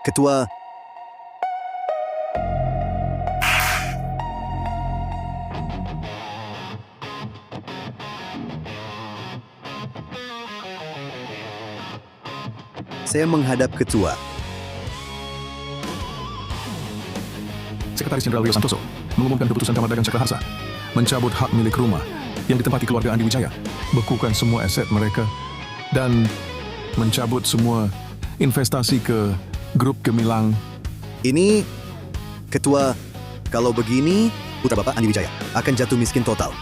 Ketua, saya menghadap ketua. Sekretaris Jenderal Rio Santoso mengumumkan keputusan Kamar Dagang Cakraharsa mencabut hak milik rumah yang ditempati keluarga Andi Wijaya, bekukan semua aset mereka, dan mencabut semua investasi ke grup Gemilang. Ini, ketua, kalau begini, putra Bapak Andi Wijaya akan jatuh miskin total.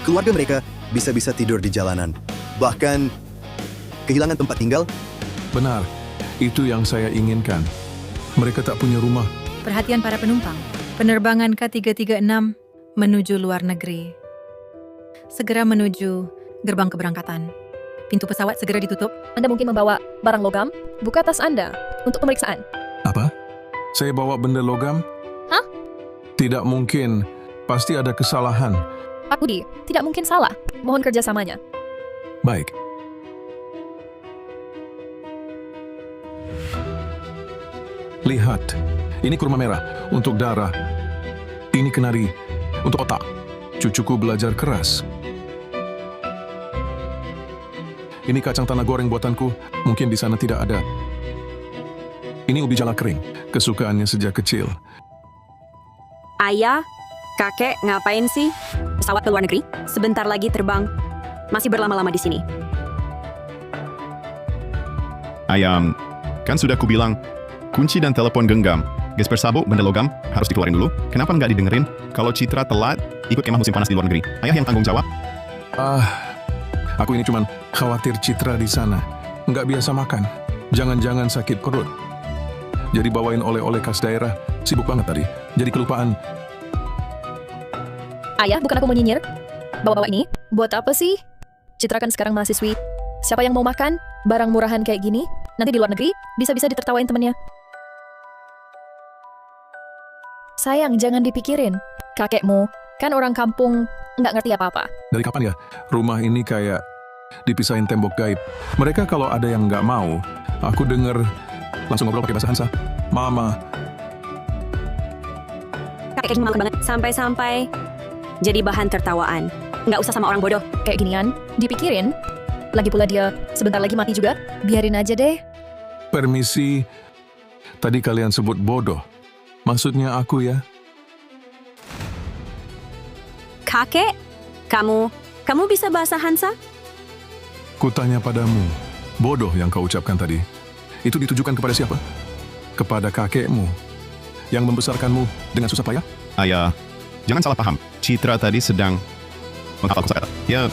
Keluarga mereka bisa-bisa tidur di jalanan. Bahkan, kehilangan tempat tinggal. Benar, itu yang saya inginkan. Mereka tak punya rumah. Perhatian para penumpang, penerbangan K336 menuju luar negeri. Segera menuju gerbang keberangkatan. Pintu pesawat segera ditutup. Anda mungkin membawa barang logam, buka tas Anda untuk pemeriksaan. Apa? Saya bawa benda logam? Hah? Tidak mungkin. Pasti ada kesalahan. Pak Budi, tidak mungkin salah. Mohon kerjasamanya. Baik. Lihat, ini kurma merah untuk darah. Ini kenari untuk otak. Cucuku belajar keras. Ini kacang tanah goreng buatanku, mungkin di sana tidak ada. Ini ubi jala kering, kesukaannya sejak kecil. Ayah, kakek ngapain sih? Pesawat ke luar negeri? Sebentar lagi terbang. Masih berlama-lama di sini. Ayam, kan sudah kubilang, kunci dan telepon genggam. Gesper sabuk, benda logam, harus dikeluarin dulu. Kenapa nggak didengerin? Kalau Citra telat, ikut kemah musim panas di luar negeri. Ayah yang tanggung jawab. Aku ini cuman khawatir Citra di sana. Nggak biasa makan. Jangan-jangan sakit perut. Jadi bawain oleh-oleh khas daerah. Sibuk banget tadi. Jadi kelupaan. Ayah, bukan aku mau nyinyir. Bawa-bawa ini, buat apa sih? Citra kan sekarang mahasiswi. Siapa yang mau makan barang murahan kayak gini? Nanti di luar negeri, bisa-bisa ditertawain temennya. Sayang, jangan dipikirin. Kakekmu, kan orang kampung, nggak ngerti apa-apa. Dari kapan ya? Rumah ini kayak dipisahin tembok gaib. Mereka kalau ada yang nggak mau, aku denger langsung ngobrol pakai bahasa Hansa. Mama, Kakek cuma banget. Sampai-sampai jadi bahan tertawaan. Nggak usah sama orang bodoh. Kayak ginian, dipikirin. Lagi pula dia sebentar lagi mati juga. Biarin aja deh. permisi. Tadi kalian sebut bodoh. Maksudnya aku ya? Kakek, kamu bisa bahasa Hansa? Kutanya padamu, bodoh yang kau ucapkan tadi. Itu ditujukan kepada siapa? Kepada kakekmu, yang membesarkanmu dengan susah payah? Ayah, jangan salah paham. Citra tadi sedang menghafal kosakata. Ya,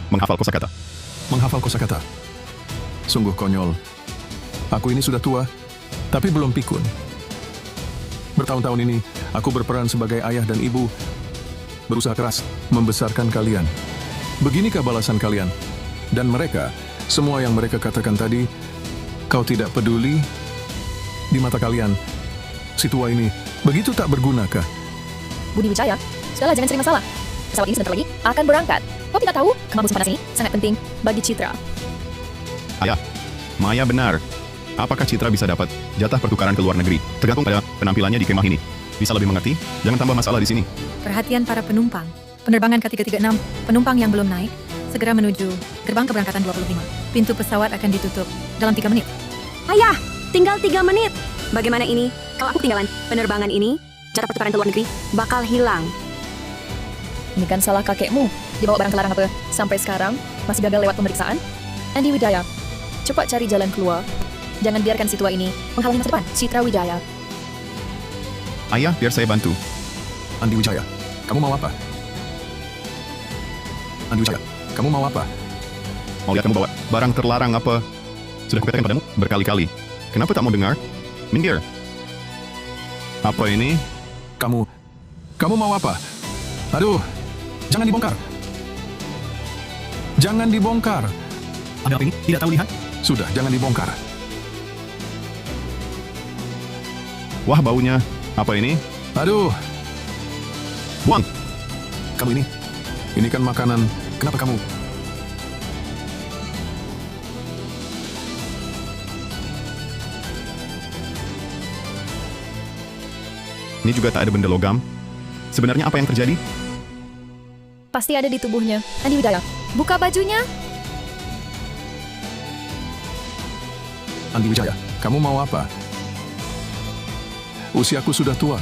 menghafal kosakata. Menghafal kosakata. Sungguh konyol. Aku ini sudah tua, tapi belum pikun. Bertahun-tahun ini, aku berperan sebagai ayah dan ibu, berusaha keras membesarkan kalian. Beginikah balasan kalian? Dan mereka, semua yang mereka katakan tadi, kau tidak peduli? Di mata kalian, si tua ini begitu tak bergunakah? Budi Wijaya, sudahlah jangan cari masalah. Pesawat ini sebentar lagi akan berangkat. Kau tidak tahu, kemah musim panas ini sangat penting bagi Citra. Ayah, Maya benar. Apakah Citra bisa dapat jatah pertukaran ke luar negeri? Tergantung pada penampilannya di kemah ini. Bisa lebih mengerti? Jangan tambah masalah di sini. Perhatian para penumpang, penerbangan K336, penumpang yang belum naik, segera menuju gerbang keberangkatan 25. Pintu pesawat akan ditutup dalam 3 menit. Ayah, tinggal 3 menit. Bagaimana ini? Kalau aku ketinggalan penerbangan ini, jatah pertukaran ke luar negeri bakal hilang. Ini kan salah kakekmu. Dibawa barang kelarang apa? Sampai sekarang masih gagal lewat pemeriksaan. Andi Wijaya, cepat cari jalan keluar. Jangan biarkan si tua ini menghalangi masa depan Citra Wijaya. Ayah, biar saya bantu. Andi Wijaya, kamu mau apa? Andi Wijaya, kamu mau apa? Mau lihat kamu bawa barang terlarang apa? Sudah kukatakan padamu berkali-kali. Kenapa tak mau dengar? Minggir. Apa ini? Kamu mau apa? Aduh, jangan dibongkar. Jangan dibongkar. Ada apa ini? Tidak tahu lihat? Sudah, jangan dibongkar. Wah, baunya. Apa ini? Aduh, Buang! kamu ini kan makanan. Kenapa kamu? Ini juga tak ada benda logam. Sebenarnya apa yang terjadi? Pasti ada di tubuhnya. Andi Widaya, buka bajunya. Andi Wijaya, kamu mau apa? Usiaku sudah tua.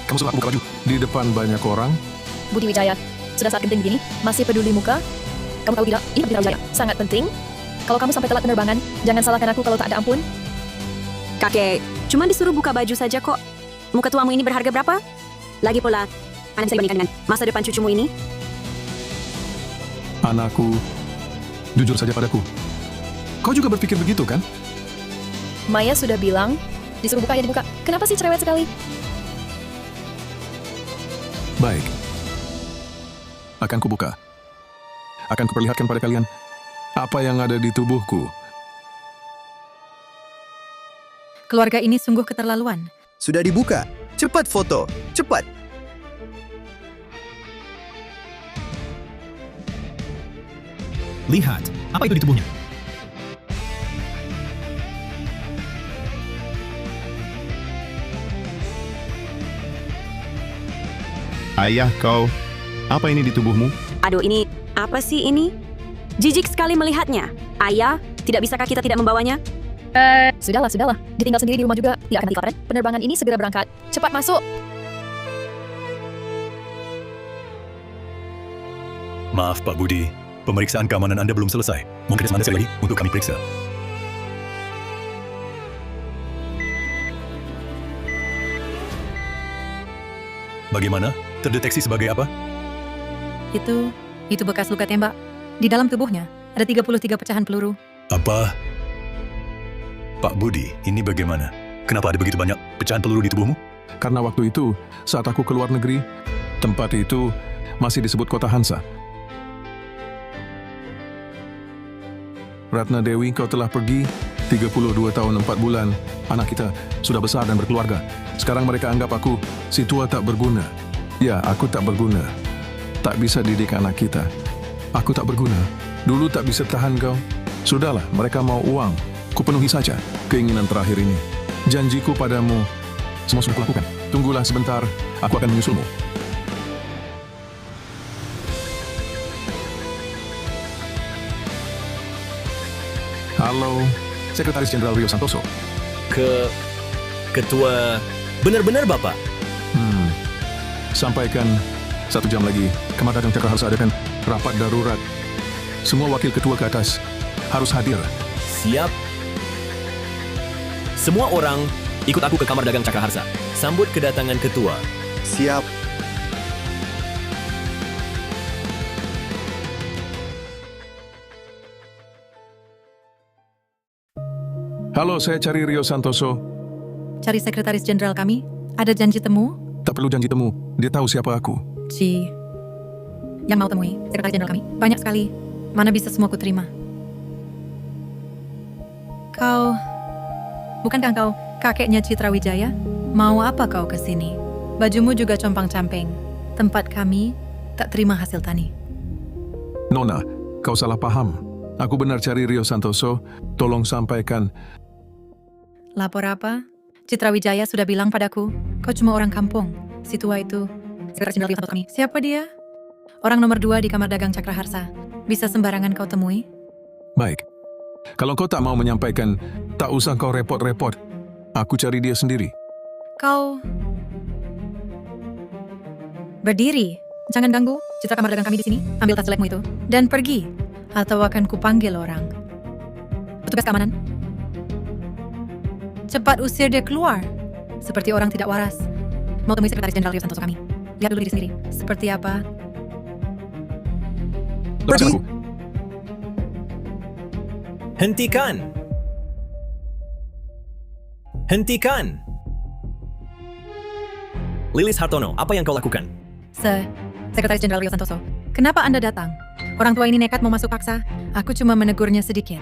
Kamu suruh aku buka baju di depan banyak orang? Budi Wijaya, sudah saat genting begini, masih peduli muka? Kamu tahu tidak, ini penting Wijaya, sangat penting. Kalau kamu sampai telat penerbangan, jangan salahkan aku kalau tak ada ampun. Kakek, cuma disuruh buka baju saja kok. Muka tuamu ini berharga berapa? Lagi pula, mana bisa dibandingkan dengan masa depan cucumu ini? Anakku, jujur saja padaku. Kau juga berpikir begitu kan? Maya sudah bilang, disuruh buka ya dibuka. Kenapa sih cerewet sekali? Baik. Akan kubuka. Akan kuperlihatkan pada kalian apa yang ada di tubuhku. Keluarga ini sungguh keterlaluan. Sudah dibuka. Cepat foto. Cepat. Lihat, apa itu di tubuhnya? Ayah kau, apa ini di tubuhmu? Aduh, ini apa sih ini? Jijik sekali melihatnya. Ayah, tidak bisakah kita tidak membawanya? Sudahlah. Ditinggal sendiri di rumah juga. Tidak akan dikabarin. Penerbangan ini segera berangkat. Cepat masuk. Maaf Pak Budi, pemeriksaan keamanan Anda belum selesai. Mungkin Anda sekali lagi untuk kami periksa. Bagaimana? Terdeteksi sebagai apa? Itu bekas luka tembak. Di dalam tubuhnya ada 33 pecahan peluru. Apa? Pak Budi, ini bagaimana? Kenapa ada begitu banyak pecahan peluru di tubuhmu? Karena waktu itu, saat aku keluar negeri, tempat itu masih disebut Kota Hansa. Ratna Dewi, kau telah pergi 32 tahun 4 bulan. Anak kita sudah besar dan berkeluarga. Sekarang mereka anggap aku si tua tak berguna. Ya, aku tak berguna. Tak bisa didik anak kita. Aku tak berguna. Dulu tak bisa tahan kau. Sudahlah, mereka mau uang. Kupenuhi saja keinginan terakhir ini. Janjiku padamu, semua sudah kulakukan. Tunggulah sebentar, aku akan menyusulmu. Halo, Sekretaris Jenderal Rio Santoso. Ketua... Benar-benar Bapak? Sampaikan 1 jam lagi, Kamar Dagang Cakraharsa adakan rapat darurat. Semua wakil ketua ke atas harus hadir. Siap. Semua orang ikut aku ke Kamar Dagang Cakraharsa. Sambut kedatangan ketua. Siap. Halo, saya cari Rio Santoso. Cari sekretaris jenderal kami. Ada janji temu? Tak perlu janji temu, dia tahu siapa aku. Yang mau temui sekretaris jenderal kami banyak sekali. Mana bisa semua ku terima. Bukankah kau kakeknya Citra Wijaya? Mau apa kau ke sini? Bajumu juga compang-camping. Tempat kami tak terima hasil tani. Nona, kau salah paham. Aku benar cari Rio Santoso. Tolong sampaikan. Lapor apa? Citra Wijaya sudah bilang padaku, kau cuma orang kampung. Si tua itu, sekretaris jenderal Rio Santoso kami. Siapa dia? Orang nomor 2 di Kamar Dagang Cakraharsa. Bisa sembarangan kau temui? Baik. Kalau kau tak mau menyampaikan, tak usah kau repot-repot. Aku cari dia sendiri. Kau berdiri. Jangan ganggu Citra Kamar Dagang kami di sini. Ambil tas jelekmu itu dan pergi. Atau akan kupanggil orang. Petugas keamanan. Cepat usir dia keluar. Seperti orang tidak waras. Mau temui sekretaris jenderal Rio Santoso kami. Lihat dulu diri sendiri. Seperti apa? Lepaskan aku. Hentikan! Lilis Hartono, apa yang kau lakukan? Sekretaris Jenderal Rio Santoso, kenapa Anda datang? Orang tua ini nekat mau masuk paksa. Aku cuma menegurnya sedikit.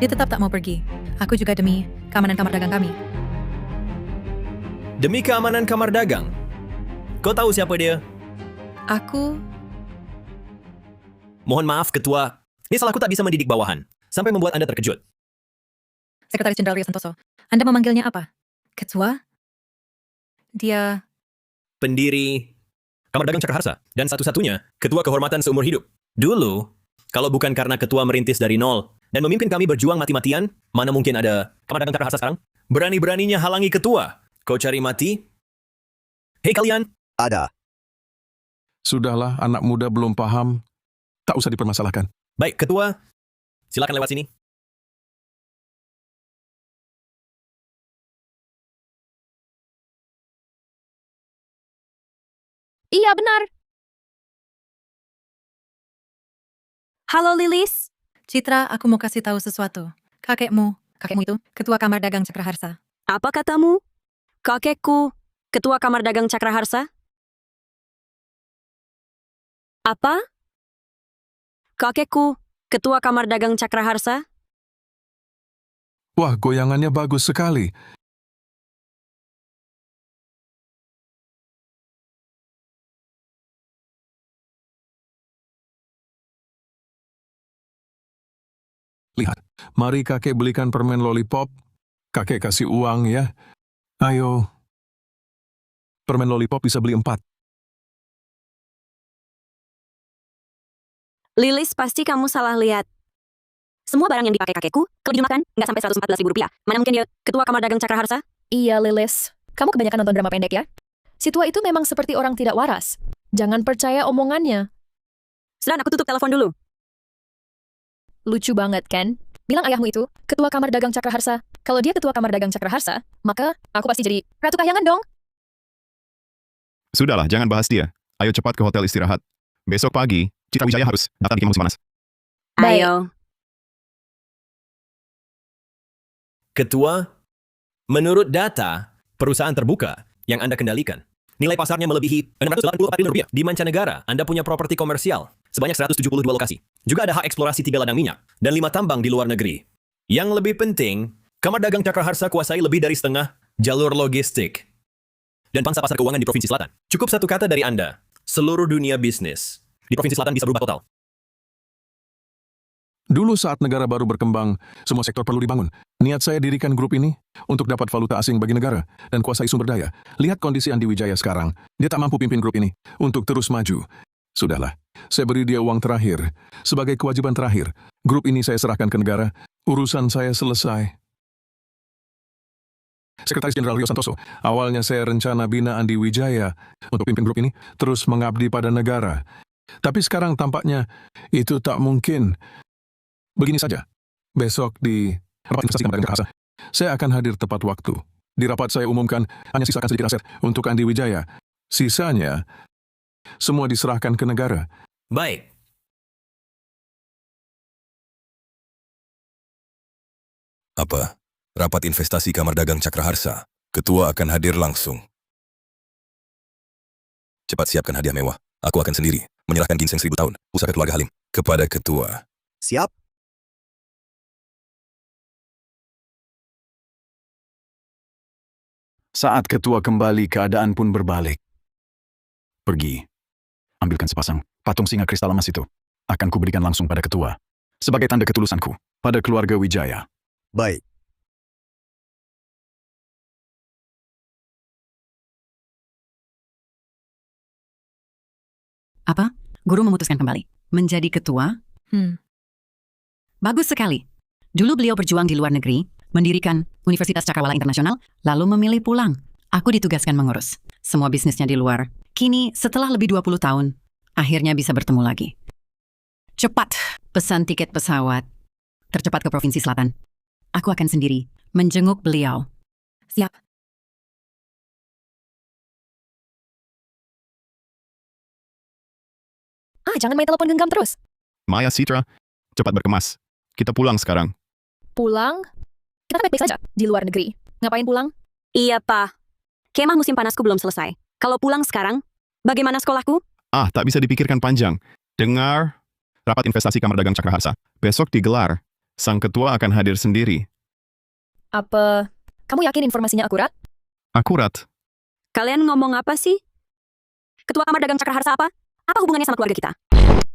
Dia tetap tak mau pergi. Aku juga demi keamanan kamar dagang kami. Demi keamanan kamar dagang? Kau tahu siapa dia? Aku... Mohon maaf, Ketua. Ini salahku tak bisa mendidik bawahan. Sampai membuat Anda terkejut. Sekretaris Jenderal Rio Santoso, Anda memanggilnya apa? Ketua? Dia pendiri Kamar Dagang Cakraharsa, dan satu-satunya ketua kehormatan seumur hidup. Dulu, kalau bukan karena ketua merintis dari nol dan memimpin kami berjuang mati-matian, mana mungkin ada Kamar Dagang Cakraharsa sekarang? Berani-beraninya halangi ketua. Kau cari mati? Hei kalian! Ada. Sudahlah, anak muda belum paham. Tak usah dipermasalahkan. Baik, ketua. Silakan lewat sini. Iya, benar. Halo Lilis. Citra, aku mau kasih tahu sesuatu. Kakekmu itu ketua Kamar Dagang Cakraharsa. Apa katamu? Kakekku, ketua Kamar Dagang Cakraharsa? Apa? Kakekku, ketua Kamar Dagang Cakraharsa? Wah, goyangannya bagus sekali. Lihat, mari kakek belikan permen lollipop. Kakek kasih uang ya. Ayo. Permen lollipop bisa beli 4. Lilis, pasti kamu salah lihat. Semua barang yang dipakai kakekku, kalau dimakan, nggak sampai Rp114.000. Mana mungkin dia ketua Kamar Dagang Cakraharsa? Iya, Lilis. Kamu kebanyakan nonton drama pendek ya? Si tua itu memang seperti orang tidak waras. Jangan percaya omongannya. Sudah, aku tutup telepon dulu. Lucu banget, kan? Bilang ayahmu itu ketua Kamar Dagang Cakraharsa. Kalau dia ketua Kamar Dagang Cakraharsa, maka aku pasti jadi Ratu Kahyangan dong. Sudahlah, jangan bahas dia. Ayo cepat ke hotel istirahat. Besok pagi, Citra Wijaya harus datang di kemah musim panas. Baik. Ayo. Ketua, menurut data perusahaan terbuka yang Anda kendalikan, nilai pasarnya melebihi Rp684 triliun. Di mancanegara, Anda punya properti komersial sebanyak 172 lokasi. Juga ada hak eksplorasi 3 ladang minyak dan 5 tambang di luar negeri. Yang lebih penting, Kamar Dagang Cakraharsa kuasai lebih dari setengah jalur logistik dan pangsa pasar keuangan di Provinsi Selatan. Cukup satu kata dari Anda, seluruh dunia bisnis di Provinsi Selatan bisa berubah total. Dulu saat negara baru berkembang, semua sektor perlu dibangun. Niat saya dirikan grup ini untuk dapat valuta asing bagi negara dan kuasai sumber daya. Lihat kondisi Andi Wijaya sekarang. Dia tak mampu pimpin grup ini untuk terus maju. Sudahlah, saya beri dia uang terakhir. Sebagai kewajiban terakhir, grup ini saya serahkan ke negara. Urusan saya selesai. Sekretaris Jenderal Rio Santoso, awalnya saya rencana bina Andi Wijaya untuk pimpin grup ini, terus mengabdi pada negara. Tapi sekarang tampaknya itu tak mungkin. Begini saja, besok di rapat investasi Kamar Dagang Cakraharsa, saya akan hadir tepat waktu. Di rapat saya umumkan, hanya sisakan sedikit aset untuk Andi Wijaya. Sisanya, semua diserahkan ke negara. Baik, Apa? Rapat investasi Kamar Dagang Cakraharsa. Ketua akan hadir langsung. Cepat siapkan hadiah mewah. Aku akan sendiri menyerahkan ginseng 1000 tahun, pusaka keluarga Halim, kepada ketua. Siap? Saat ketua kembali, keadaan pun berbalik. Pergi. Ambilkan sepasang patung singa kristal emas itu. Akan kuberikan langsung pada ketua. Sebagai tanda ketulusanku pada keluarga Wijaya. Baik. Apa? Guru memutuskan kembali menjadi ketua? Bagus sekali. Dulu beliau berjuang di luar negeri, mendirikan Universitas Cakrawala Internasional, lalu memilih pulang. Aku ditugaskan mengurus semua bisnisnya di luar. Kini, setelah lebih 20 tahun, akhirnya bisa bertemu lagi. Cepat, pesan tiket pesawat tercepat ke Provinsi Selatan. Aku akan sendiri menjenguk beliau. Siap. Jangan main telepon genggam terus. Maya, Citra, cepat berkemas. Kita pulang sekarang. Pulang? Kita kan baik-baik saja di luar negeri. Ngapain pulang? Iya, Pak. Kemah musim panasku belum selesai. Kalau pulang sekarang, bagaimana sekolahku? Tak bisa dipikirkan panjang. Dengar, rapat investasi Kamar Dagang Cakraharsa. Besok digelar. Sang ketua akan hadir sendiri. Apa kamu yakin informasinya akurat? Akurat. Kalian ngomong apa sih? Ketua Kamar Dagang Cakraharsa apa? Apa hubungannya sama keluarga kita?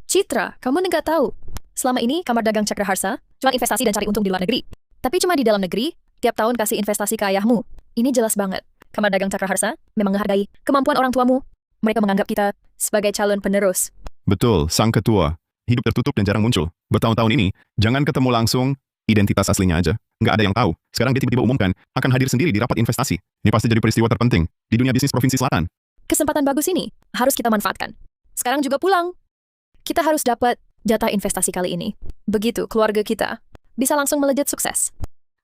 Citra, kamu nggak tahu. Selama ini Kamar Dagang Cakraharsa cuma investasi dan cari untung di luar negeri. Tapi cuma di dalam negeri, tiap tahun kasih investasi ke ayahmu. Ini jelas banget. Kamar Dagang Cakraharsa memang menghargai kemampuan orang tuamu. Mereka menganggap kita sebagai calon penerus. Betul, sang ketua. Hidup tertutup dan jarang muncul. Bertahun-tahun ini, jangan ketemu langsung, identitas aslinya aja. Nggak ada yang tahu. Sekarang dia tiba-tiba umumkan, akan hadir sendiri di rapat investasi. Ini pasti jadi peristiwa terpenting di dunia bisnis Provinsi Selatan. Kesempatan bagus ini harus kita manfaatkan. Sekarang juga pulang. Kita harus dapat jatah investasi kali ini. Begitu keluarga kita bisa langsung melejit sukses.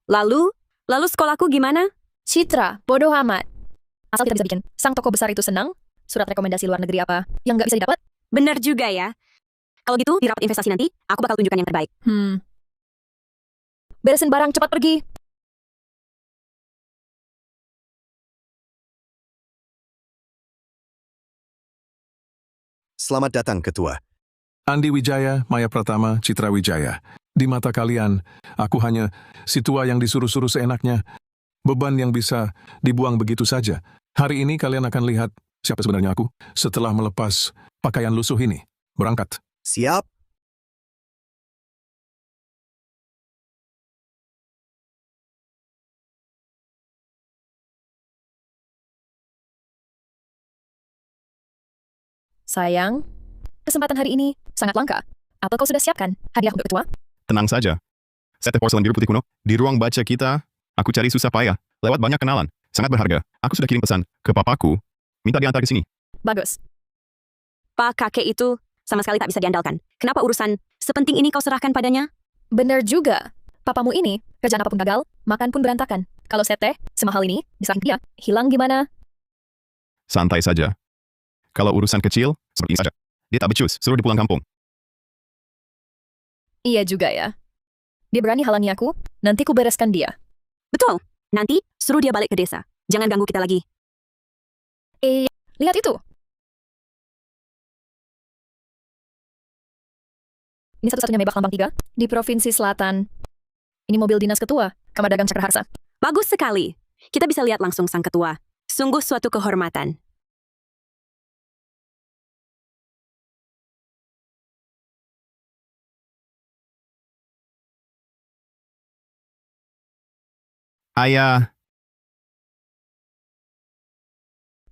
Lalu sekolahku gimana? Citra, bodoh amat. Asal kita bisa bikin sang toko besar itu senang, surat rekomendasi luar negeri apa yang nggak bisa didapat? Benar juga ya. Kalau gitu, di rapat investasi nanti, aku bakal tunjukkan yang terbaik. Beresin barang, cepat pergi. Selamat datang, Ketua. Andi Wijaya, Maya Pratama, Citra Wijaya. Di mata kalian, aku hanya si tua yang disuruh-suruh seenaknya. Beban yang bisa dibuang begitu saja. Hari ini kalian akan lihat siapa sebenarnya aku setelah melepas pakaian lusuh ini. Berangkat. Siap? Sayang, kesempatan hari ini sangat langka. Apa kau sudah siapkan hadiah untuk ketua? Tenang saja. Sete porselen biru putih kuno, di ruang baca kita, aku cari susah payah, lewat banyak kenalan. Sangat berharga. Aku sudah kirim pesan ke papaku, minta diantar ke sini. Bagus. Pak kakek itu sama sekali tak bisa diandalkan. Kenapa urusan sepenting ini kau serahkan padanya? Benar juga. Papamu ini, kerjaan apapun gagal, makan pun berantakan. Kalau sete, semahal ini, diserahin dia, hilang gimana? Santai saja. Kalau urusan kecil, seperti ini saja. Dia tak becus, suruh dipulang kampung. Iya juga ya. Dia berani halangi aku, nanti ku bereskan dia. Betul. Nanti, suruh dia balik ke desa. Jangan ganggu kita lagi. Lihat itu. Ini satu-satunya Maybach lambang 3 di Provinsi Selatan. Ini mobil dinas ketua, Kamar Dagang Cakraharsa. Bagus sekali. Kita bisa lihat langsung sang ketua. Sungguh suatu kehormatan. Ayah,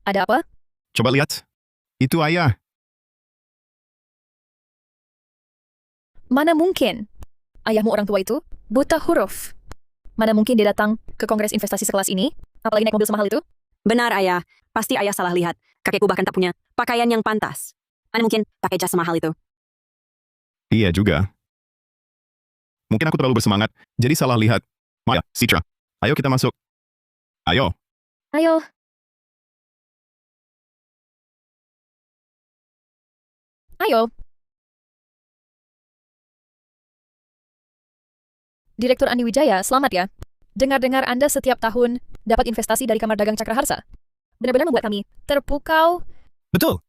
Ada apa? coba lihat. Itu ayah. Mana mungkin? Ayahmu orang tua itu buta huruf. Mana mungkin dia datang ke kongres investasi sekelas ini, apalagi naik mobil semahal itu? Benar, ayah. Pasti ayah salah lihat. Kakekku bahkan tak punya pakaian yang pantas. Mana mungkin pakai jas semahal itu? Iya juga. Mungkin aku terlalu bersemangat, jadi salah lihat. Maya, Citra, ayo kita masuk. Ayo. Ayo. Ayo. Direktur Andi Wijaya, selamat ya. Dengar-dengar Anda setiap tahun dapat investasi dari Kamar Dagang Cakraharsa. Benar-benar membuat kami terpukau. Betul.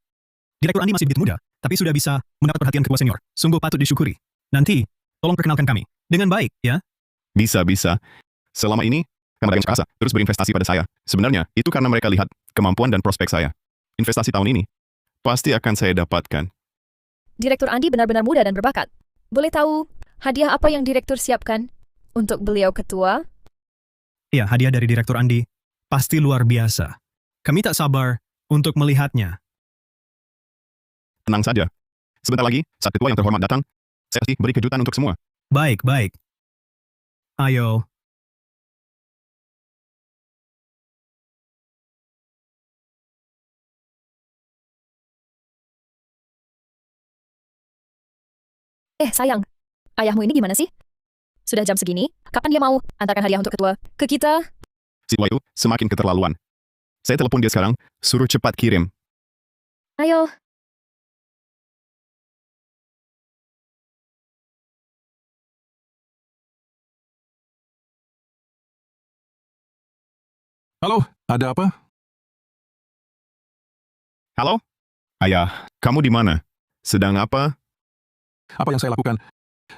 Direktur Andi masih begitu muda, tapi sudah bisa mendapat perhatian ketua senior. Sungguh patut disyukuri. Nanti, tolong perkenalkan kami. Dengan baik, ya? Bisa. Selama ini, Kamar Dagang Cakraharsa terus berinvestasi pada saya. Sebenarnya, itu karena mereka lihat kemampuan dan prospek saya. Investasi tahun ini, pasti akan saya dapatkan. Direktur Andi benar-benar muda dan berbakat. Boleh tahu hadiah apa yang direktur siapkan untuk beliau ketua? Ya, hadiah dari Direktur Andi pasti luar biasa. Kami tak sabar untuk melihatnya. Tenang saja. Sebentar lagi, saat ketua yang terhormat datang, saya pasti beri kejutan untuk semua. Baik. Ayo. Sayang. Ayahmu ini gimana sih? Sudah jam segini, kapan dia mau antarkan hadiah untuk ketua ke kita? Si tua itu semakin keterlaluan. Saya telepon dia sekarang, suruh cepat kirim. Ayo. Halo, ada apa? Halo? Ayah, kamu di mana? Sedang apa? Apa yang saya lakukan?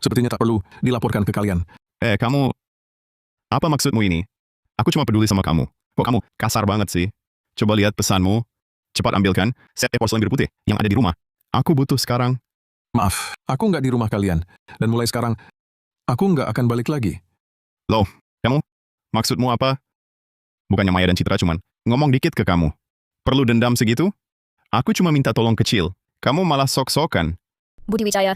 Sepertinya tak perlu dilaporkan ke kalian. Kamu... Apa maksudmu ini? Aku cuma peduli sama kamu. Kok kamu kasar banget sih? Coba lihat pesanmu. Cepat ambilkan set porselen biru putih yang ada di rumah. Aku butuh sekarang. Maaf, aku nggak di rumah kalian. Dan mulai sekarang, aku nggak akan balik lagi. Loh, kamu? Maksudmu apa? Bukannya Maya dan Citra cuman ngomong dikit ke kamu. Perlu dendam segitu? Aku cuma minta tolong kecil. Kamu malah sok-sokan. Budi Wijaya,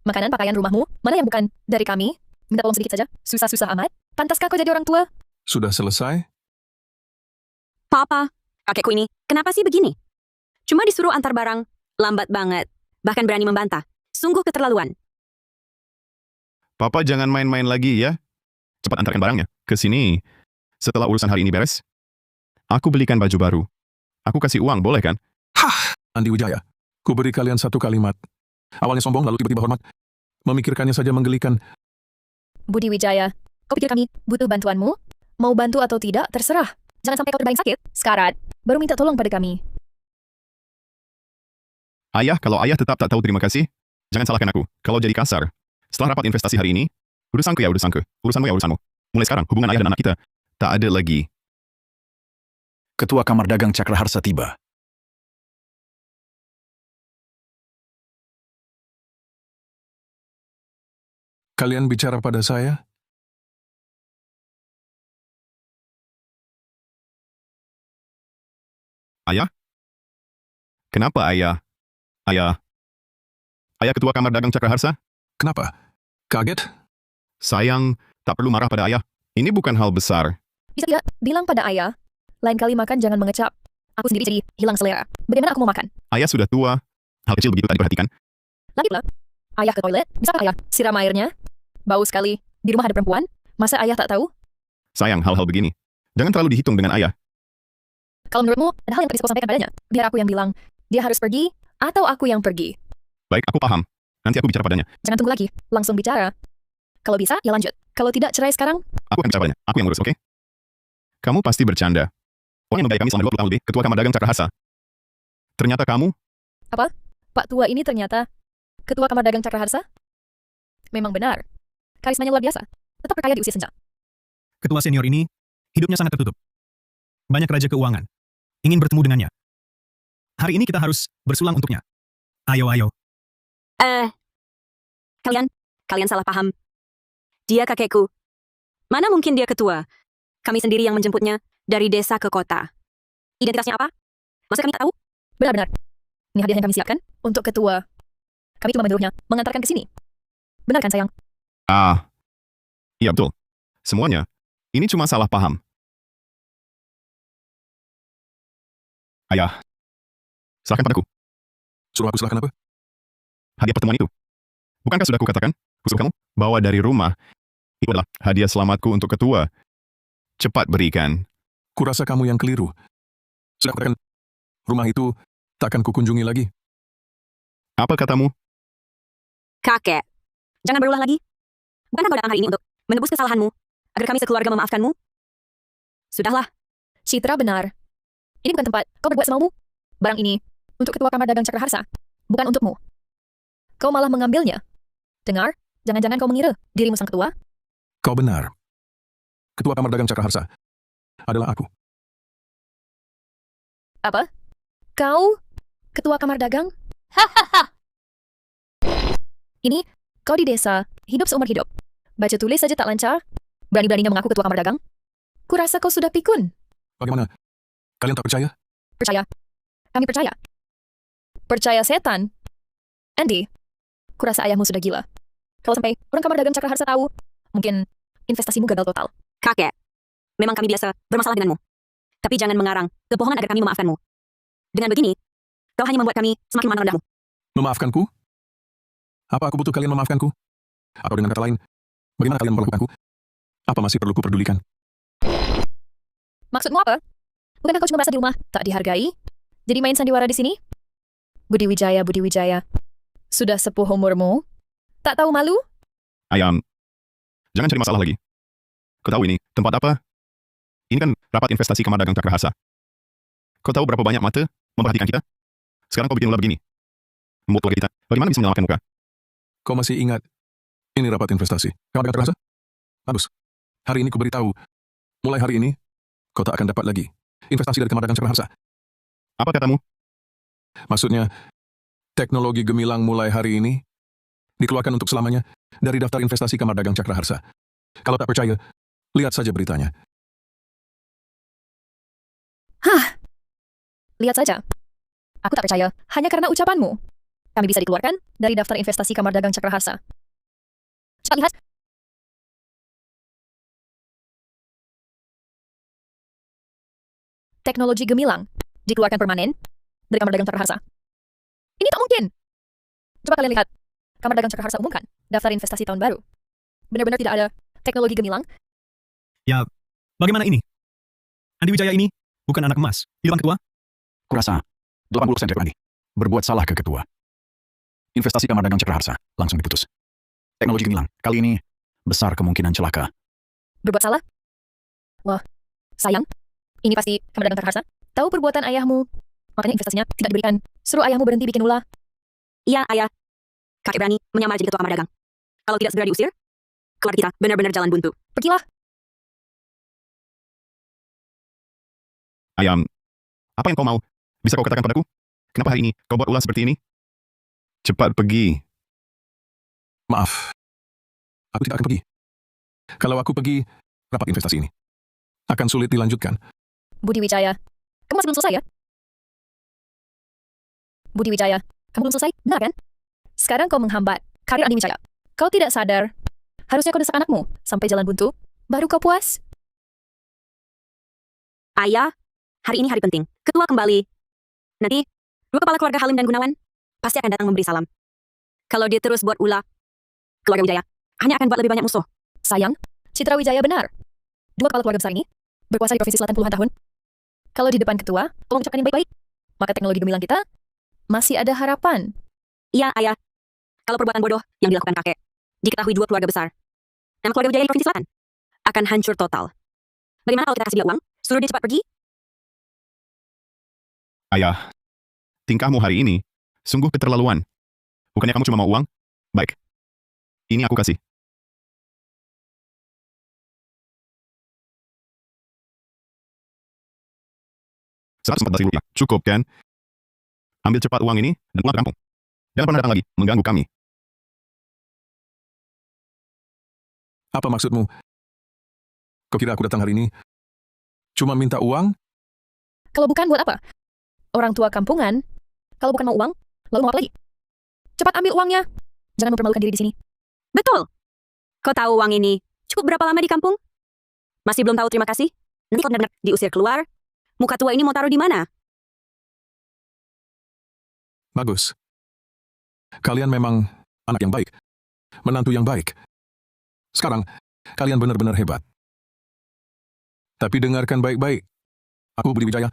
makanan pakaian rumahmu, mana yang bukan dari kami? Minta tolong sedikit saja, susah-susah amat. Pantaskah kau jadi orang tua? Sudah selesai? Papa, kakekku ini, kenapa sih begini? Cuma disuruh antar barang, lambat banget. Bahkan berani membantah. Sungguh keterlaluan. Papa jangan main-main lagi ya. Cepat antarkan barangnya ke sini. Setelah urusan hari ini beres, aku belikan baju baru. Aku kasih uang, boleh kan? Hah! Andi Wijaya, ku beri kalian satu kalimat. Awalnya sombong, lalu tiba-tiba hormat. Memikirkannya saja menggelikan. Budi Wijaya, kau pikir kami butuh bantuanmu? Mau bantu atau tidak, terserah. Jangan sampai kau terbaring sakit, sekarat, baru minta tolong pada kami. Ayah, kalau ayah tetap tak tahu terima kasih, jangan salahkan aku. Kalau jadi kasar. Setelah rapat investasi hari ini, urusanku ya urusanku, urusanmu ya urusanmu. Mulai sekarang, hubungan ayah dan anak kita tak ada lagi. Ketua Kamar Dagang Cakraharsa tiba. Kalian bicara pada saya? Ayah? Kenapa ayah? Ayah Ketua Kamar Dagang Cakraharsa? Kenapa? Kaget? Sayang, tak perlu marah pada ayah. Ini bukan hal besar. Bisa tidak bilang pada ayah? Lain kali makan jangan mengecap. Aku sendiri jadi hilang selera. Bagaimana aku mau makan? Ayah sudah tua. Hal kecil begitu tak diperhatikan. Lagi pula, ayah ke toilet, bisakah ayah siram airnya? Bau sekali. Di rumah ada perempuan. Masa ayah tak tahu? Sayang, hal-hal begini. Jangan terlalu dihitung dengan ayah. Kalau menurutmu, ada hal yang tadi saya sampaikan padanya. Biar aku yang bilang, dia harus pergi, atau aku yang pergi. Baik, aku paham. Nanti aku bicara padanya. Jangan tunggu lagi, langsung bicara. Kalau bisa, ya lanjut. Kalau tidak, cerai sekarang. Aku akan bicara padanya. Aku yang ngurus, oke? Kamu pasti bercanda. Orang yang membiayai kami selama 20 tahun lebih, Ketua Kamar Dagang Cakraharsa. Ternyata kamu? Apa? Pak tua ini ternyata Ketua Kamar Dagang Cakraharsa? Memang benar. Karismanya luar biasa. Tetap berkaya di usia senja. Ketua senior ini hidupnya sangat tertutup. Banyak raja keuangan. Ingin bertemu dengannya. Hari ini kita harus bersulang untuknya. Ayo. Kalian salah paham. Dia kakekku. Mana mungkin dia ketua? Kami sendiri yang menjemputnya dari desa ke kota. Identitasnya apa? Masa kami tak tahu? Benar-benar. Ini hadiah yang kami siapkan untuk ketua. Kami cuma menyuruhnya mengantarkan ke sini. Benar kan, sayang? Iya betul. Semuanya. Ini cuma salah paham. Ayah. Serahkan padaku. Suruh aku silahkan apa? Hadiah pertemuan itu. Bukankah sudah kukatakan? Kusuruh kamu bawa dari rumah. Itu adalah hadiah selamatku untuk ketua. Cepat berikan. Kurasa kamu yang keliru. Sudah katakan, rumah itu takkan kukunjungi lagi. Apa katamu? Kakek. Jangan berulang lagi. Bukankah kau datang hari ini untuk menebus kesalahanmu? Agar kami sekeluarga memaafkanmu? Sudahlah. Citra benar. Ini bukan tempat kau berbuat semaumu. Barang ini untuk Ketua Kamar Dagang Cakraharsa, bukan untukmu. Kau malah mengambilnya. Dengar, jangan-jangan kau mengira dirimu sang ketua? Kau benar. Ketua Kamar Dagang Cakraharsa adalah aku. Apa? Kau Ketua Kamar Dagang? Hahaha. Ini kau di desa, hidup seumur hidup. Baca tulis saja tak lancar. Berani-beraninya mengaku Ketua Kamar Dagang. Kurasa kau sudah pikun. Bagaimana? Kalian tak percaya? Percaya. Kami percaya. Percaya setan. Andy, kurasa ayahmu sudah gila. Kalau sampai orang Kamar Dagang Cakraharsa tahu, mungkin investasimu gagal total. Kakek. Memang kami biasa bermasalah denganmu. Tapi jangan mengarang kebohongan agar kami memaafkanmu. Dengan begini, kau hanya membuat kami semakin memandang rendahmu. Memaafkanku? Apa aku butuh kalian memaafkanku? Atau dengan kata lain, bagaimana kalian memperlakukanku? Apa masih perlu kuperdulikan? Maksudmu apa? Bukankah kau cuma merasa di rumah tak dihargai? Jadi main sandiwara di sini? Budi Wijaya. Sudah sepuh umurmu? Tak tahu malu? Ayam. Jangan cari masalah lagi. Kau tahu ini tempat apa? Ini kan rapat investasi Kamar Dagang Cakraharsa. Kau tahu berapa banyak mata memperhatikan kita? Sekarang kau bikin ulah begini. Membuat keluarga kita, bagaimana bisa menyelamatkan muka? Kau masih ingat, ini rapat investasi. Kamar Dagang Cakraharsa? Bagus. Hari ini kuberitahu, mulai hari ini, kau tak akan dapat lagi investasi dari Kamar Dagang Cakraharsa. Apa katamu? Maksudnya, teknologi gemilang mulai hari ini dikeluarkan untuk selamanya dari daftar investasi Kamar Dagang Cakraharsa. Kalau tak percaya, lihat saja beritanya. Lihat saja. Aku tak percaya, hanya karena ucapanmu. Kami bisa dikeluarkan dari daftar investasi Kamar Dagang Cakraharsa. Cepat lihat. Teknologi gemilang dikeluarkan permanen dari Kamar Dagang Cakraharsa. Ini tak mungkin. Coba kalian lihat. Kamar Dagang Cakraharsa umumkan daftar investasi tahun baru. Benar-benar tidak ada teknologi gemilang. Ya, bagaimana ini? Andi Wijaya ini bukan anak emas di depan ketua? Kurasa 80% dari Andi berbuat salah ke ketua. Investasi Kamar Dagang Cakraharsa langsung diputus. Teknologi gemilang kali ini besar kemungkinan celaka. Berbuat salah? Wah, sayang. Ini pasti Kamar Dagang Cakraharsa. Tahu perbuatan ayahmu. Makanya investasinya tidak diberikan. Suruh ayahmu berhenti bikin ulah. Iya, ayah. Kakek berani menyamar jadi ketua kamar dagang. Kalau tidak segera diusir, keluarga kita benar-benar jalan buntu. Pergilah. Ayam, apa yang kau mau? Bisa kau katakan padaku? Kenapa hari ini kau buat ulah seperti ini? Cepat pergi. Maaf. Aku tidak akan pergi. Kalau aku pergi, rapat investasi ini akan sulit dilanjutkan. Budi Wijaya, kamu masih belum selesai ya? Budi Wijaya, kamu belum selesai, benar kan? Sekarang kau menghambat karir Andi Wijaya. Kau tidak sadar. Harusnya kau desak anakmu sampai jalan buntu, baru kau puas. Ayah, hari ini hari penting. Ketua kembali. Nanti, dua kepala keluarga Halim dan Gunawan pasti akan datang memberi salam. Kalau dia terus buat ulah, keluarga Wijaya hanya akan buat lebih banyak musuh. Sayang, Citra Wijaya benar. Dua kepala keluarga besar ini berkuasa di Provinsi Selatan puluhan tahun. Kalau di depan ketua, tolong ucapkan yang baik-baik. Maka teknologi gemilang kita masih ada harapan. Iya, ayah. Kalau perbuatan bodoh yang dilakukan kakek diketahui dua keluarga besar, nama keluarga Wijaya di Provinsi Selatan akan hancur total. Bagaimana kalau kita kasih dia uang, suruh dia cepat pergi? Ayah, tingkahmu hari ini sungguh keterlaluan. Bukannya kamu cuma mau uang? Baik. Ini aku kasih. Rp114.000. Cukup, kan? Ambil cepat uang ini dan pulang ke kampung. Jangan pernah datang lagi mengganggu kami. Apa maksudmu? Kau kira aku datang hari ini cuma minta uang? Kalau bukan, buat apa? Orang tua kampungan, kalau bukan mau uang, lalu mau apa lagi? Cepat ambil uangnya. Jangan mempermalukan diri di sini. Betul. Kau tahu uang ini cukup berapa lama di kampung? Masih belum tahu terima kasih? Nanti kau benar-benar diusir keluar. Muka tua ini mau taruh di mana? Bagus. Kalian memang anak yang baik. Menantu yang baik. Sekarang, kalian benar-benar hebat. Tapi dengarkan baik-baik. Aku Budi Wijaya,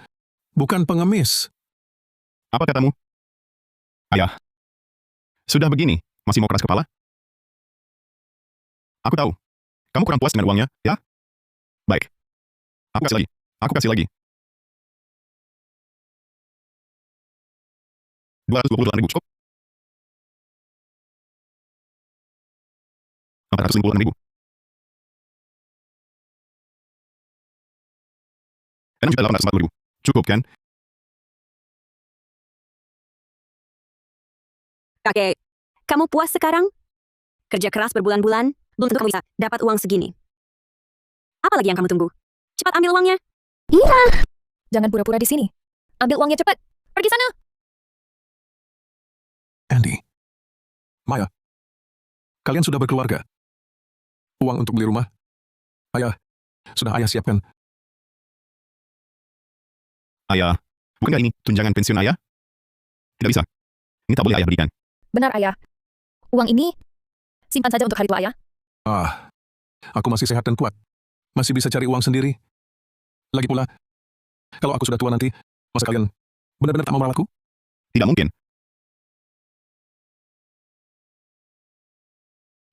bukan pengemis. Apa katamu? Ayah, sudah begini, masih mau keras kepala? Aku tahu. Kamu kurang puas dengan uangnya, ya? Baik. Aku kasih lagi. Aku kasih lagi. Rp228.000 cukup? Rp458.000. Rp6.840.000. Cukup, kan? Kakek, kamu puas sekarang? Kerja keras berbulan-bulan, belum tentu kamu bisa dapat uang segini. Apa lagi yang kamu tunggu? Cepat ambil uangnya. Iya. Jangan pura-pura di sini. Ambil uangnya cepat. Pergi sana. Andy, Maya, kalian sudah berkeluarga. Uang untuk beli rumah, sudah ayah siapkan. Ayah, bukankah ini tunjangan pensiun ayah? Tidak bisa. Ini tak boleh ayah berikan. Benar, ayah. Uang ini simpan saja untuk hari tua ayah. Aku masih sehat dan kuat. Masih bisa cari uang sendiri. Lagi pula, kalau aku sudah tua nanti, masa kalian benar-benar tak mau merawatku? Tidak mungkin.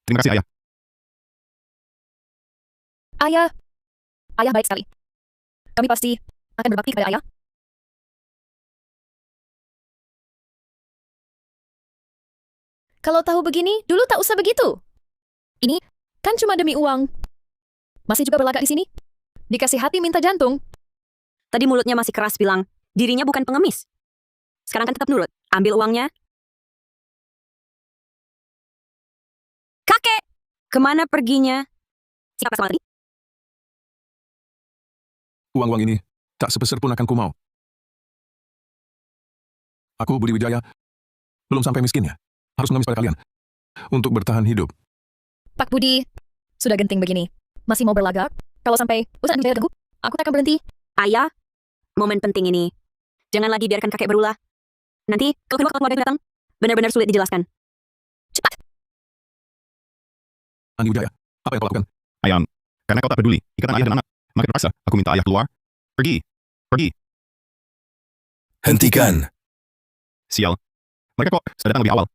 Terima kasih, ayah. Ayah baik sekali. Kami pasti akan berbakti kepada ayah. Kalau tahu begini, dulu tak usah begitu. Ini kan cuma demi uang. Masih juga berlagak di sini. Dikasih hati minta jantung. Tadi mulutnya masih keras bilang, dirinya bukan pengemis. Sekarang kan tetap nurut. Ambil uangnya. Kakek, kemana perginya? Siapa sama tadi? Uang-uang ini tak sepeser pun akan ku mau. Aku, Budi Wijaya, belum sampai miskinnya. Harus mengemis pada kalian untuk bertahan hidup. Pak Budi, sudah genting begini. Masih mau berlagak? Kalau sampai urusan Wijaya ganggu, aku tak akan berhenti. Ayah, momen penting ini. Jangan lagi biarkan kakek berulah. Nanti, kalau kedua keluarga datang, benar-benar sulit dijelaskan. Cepat. Andi Wijaya, apa yang kau lakukan? Ayam, karena kau tak peduli, ikatan ayah dan anak. Maka terpaksa, aku minta ayah keluar. Pergi. Pergi. Hentikan. Sial. Mereka kok sudah datang lebih awal.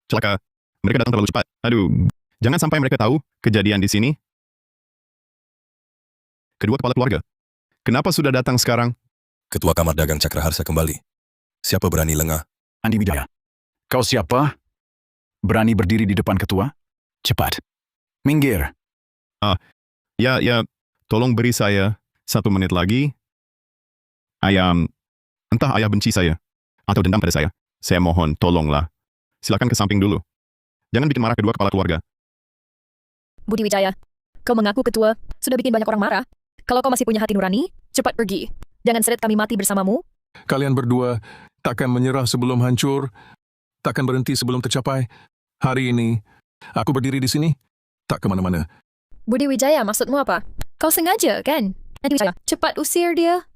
Celaka. Mereka datang terlalu cepat. Aduh. Jangan sampai mereka tahu kejadian di sini. Kedua kepala keluarga. Kenapa sudah datang sekarang? Ketua Kamar Dagang Cakraharsa kembali. Siapa berani lengah? Andi Wijaya, kau siapa? Berani berdiri di depan ketua? Cepat. Minggir. Ya, tolong beri saya 1 menit lagi. Entah ayah benci saya, atau dendam pada saya. Saya mohon, tolonglah. Silakan ke samping dulu. Jangan bikin marah kedua kepala keluarga. Budi Wijaya, kau mengaku ketua, sudah bikin banyak orang marah. Kalau kau masih punya hati nurani, cepat pergi. Jangan seret kami mati bersamamu. Kalian berdua takkan menyerah sebelum hancur, takkan berhenti sebelum tercapai. Hari ini, aku berdiri di sini, tak kemana-mana. Budi Wijaya, maksudmu apa? Kau sengaja, kan? Andi Wijaya, cepat usir dia.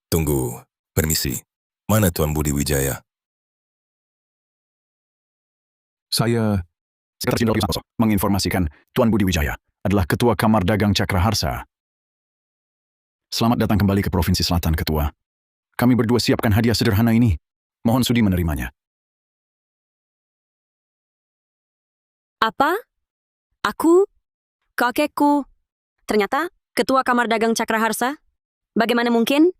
Tunggu. Permisi. Mana Tuan Budi Wijaya? Saya Sekretaris Jenderal Rio Santoso menginformasikan Tuan Budi Wijaya adalah Ketua Kamar Dagang Cakraharsa. Selamat datang kembali ke Provinsi Selatan, Ketua. Kami berdua siapkan hadiah sederhana ini. Mohon sudi menerimanya. Apa? Aku? Kakekku? Ternyata Ketua Kamar Dagang Cakraharsa? Bagaimana mungkin?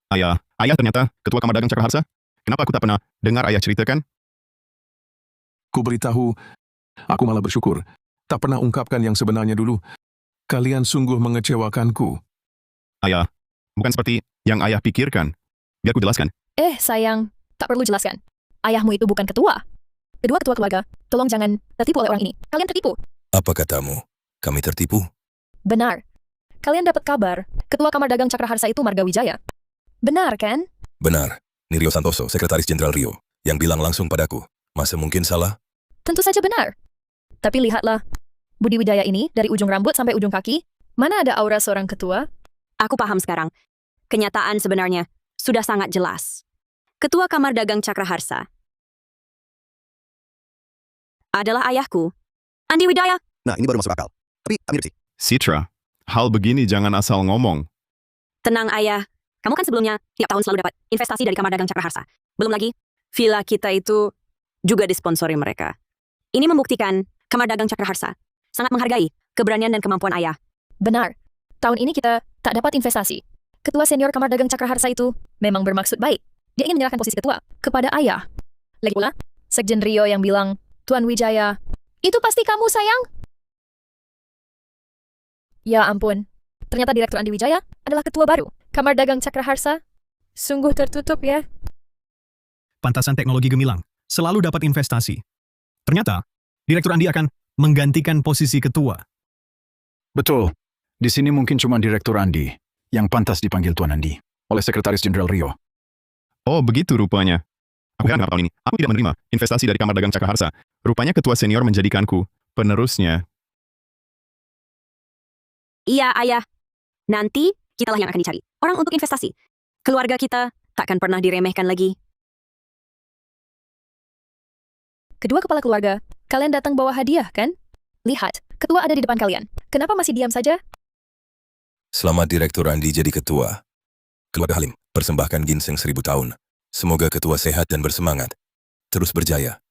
Ayah ternyata Ketua Kamar Dagang Cakraharsa? Kenapa aku tak pernah dengar ayah ceritakan? ku beritahu, aku malah bersyukur. Tak pernah ungkapkan yang sebenarnya dulu. Kalian sungguh mengecewakanku. Ayah, bukan seperti yang ayah pikirkan. Biar ku jelaskan. Sayang, tak perlu jelaskan. Ayahmu itu bukan ketua. Kedua ketua keluarga, tolong jangan tertipu oleh orang ini. Kalian tertipu. Apa katamu? Kami tertipu? Benar. Kalian dapat kabar, Ketua Kamar Dagang Cakraharsa itu Marga Wijaya. Benar, kan? Benar. Ni Rio Santoso, Sekretaris Jenderal Rio, yang bilang langsung padaku. Masa mungkin salah? Tentu saja benar. Tapi lihatlah, Budi Wijaya ini dari ujung rambut sampai ujung kaki, mana ada aura seorang ketua? Aku paham sekarang. Kenyataan sebenarnya sudah sangat jelas. Ketua Kamar Dagang Cakraharsa adalah ayahku, Andi Wijaya. Nah, ini baru masuk akal. Tapi, Amir sih. Citra, hal begini jangan asal ngomong. Tenang ayah, kamu kan sebelumnya tiap tahun selalu dapat investasi dari Kamar Dagang Cakraharsa. Belum lagi, villa kita itu juga disponsori mereka. Ini membuktikan Kamar Dagang Cakraharsa sangat menghargai keberanian dan kemampuan ayah. Benar. Tahun ini kita tak dapat investasi. Ketua senior Kamar Dagang Cakraharsa itu memang bermaksud baik. Dia ingin menyerahkan posisi ketua kepada ayah. Lagi pula, Sekjen Rio yang bilang, Tuan Wijaya, itu pasti kamu sayang? Ya ampun, ternyata Direktur Andi Wijaya adalah ketua baru Kamar Dagang Cakraharsa. Sungguh tertutup ya. Pantasan teknologi gemilang selalu dapat investasi. Ternyata, Direktur Andi akan menggantikan posisi ketua. Betul. Di sini mungkin cuma Direktur Andi yang pantas dipanggil Tuan Andi oleh Sekretaris Jenderal Rio. Oh, begitu rupanya. Aku heran tahun ini. Aku tidak menerima investasi dari Kamar Dagang Cakraharsa. Rupanya ketua senior menjadikanku penerusnya. Iya ayah, nanti kitalah yang akan dicari orang untuk investasi. Keluarga kita takkan pernah diremehkan lagi. Kedua kepala keluarga, kalian datang bawa hadiah, kan? Lihat, ketua ada di depan kalian. Kenapa masih diam saja? Selamat Direktur Andi jadi ketua. Keluarga Halim, persembahkan ginseng 1000 tahun. Semoga ketua sehat dan bersemangat. Terus berjaya.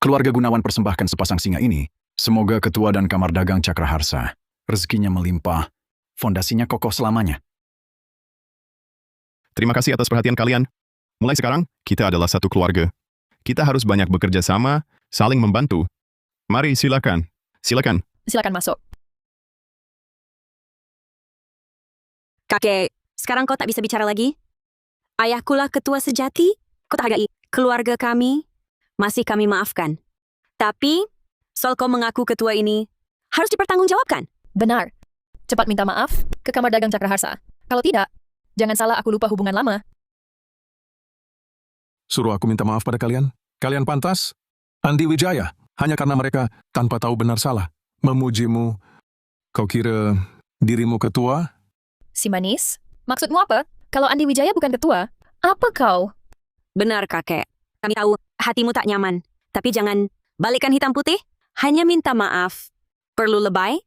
Keluarga Gunawan persembahkan sepasang singa ini. Semoga ketua dan Kamar Dagang Cakraharsa rezekinya melimpah, fondasinya kokoh selamanya. Terima kasih atas perhatian kalian. Mulai sekarang, kita adalah satu keluarga. Kita harus banyak bekerja sama, saling membantu. Mari, silakan. Silakan. Silakan masuk. Kakek, sekarang kau tak bisa bicara lagi? Ayahkulah ketua sejati. Kau tak hargai keluarga kami. Masih kami maafkan. Tapi, soal kau mengaku ketua ini harus dipertanggungjawabkan. Benar. Cepat minta maaf ke Kamar Dagang Cakraharsa. Kalau tidak, jangan salah aku lupa hubungan lama. Suruh aku minta maaf pada kalian? Kalian pantas? Andi Wijaya, hanya karena mereka tanpa tahu benar salah, memujimu. Kau kira dirimu ketua? Si manis, maksudmu apa? Kalau Andi Wijaya bukan ketua, apa kau? Benar, kakek. Kami tahu hatimu tak nyaman. Tapi jangan balikan hitam putih. Hanya minta maaf. Perlu lebay?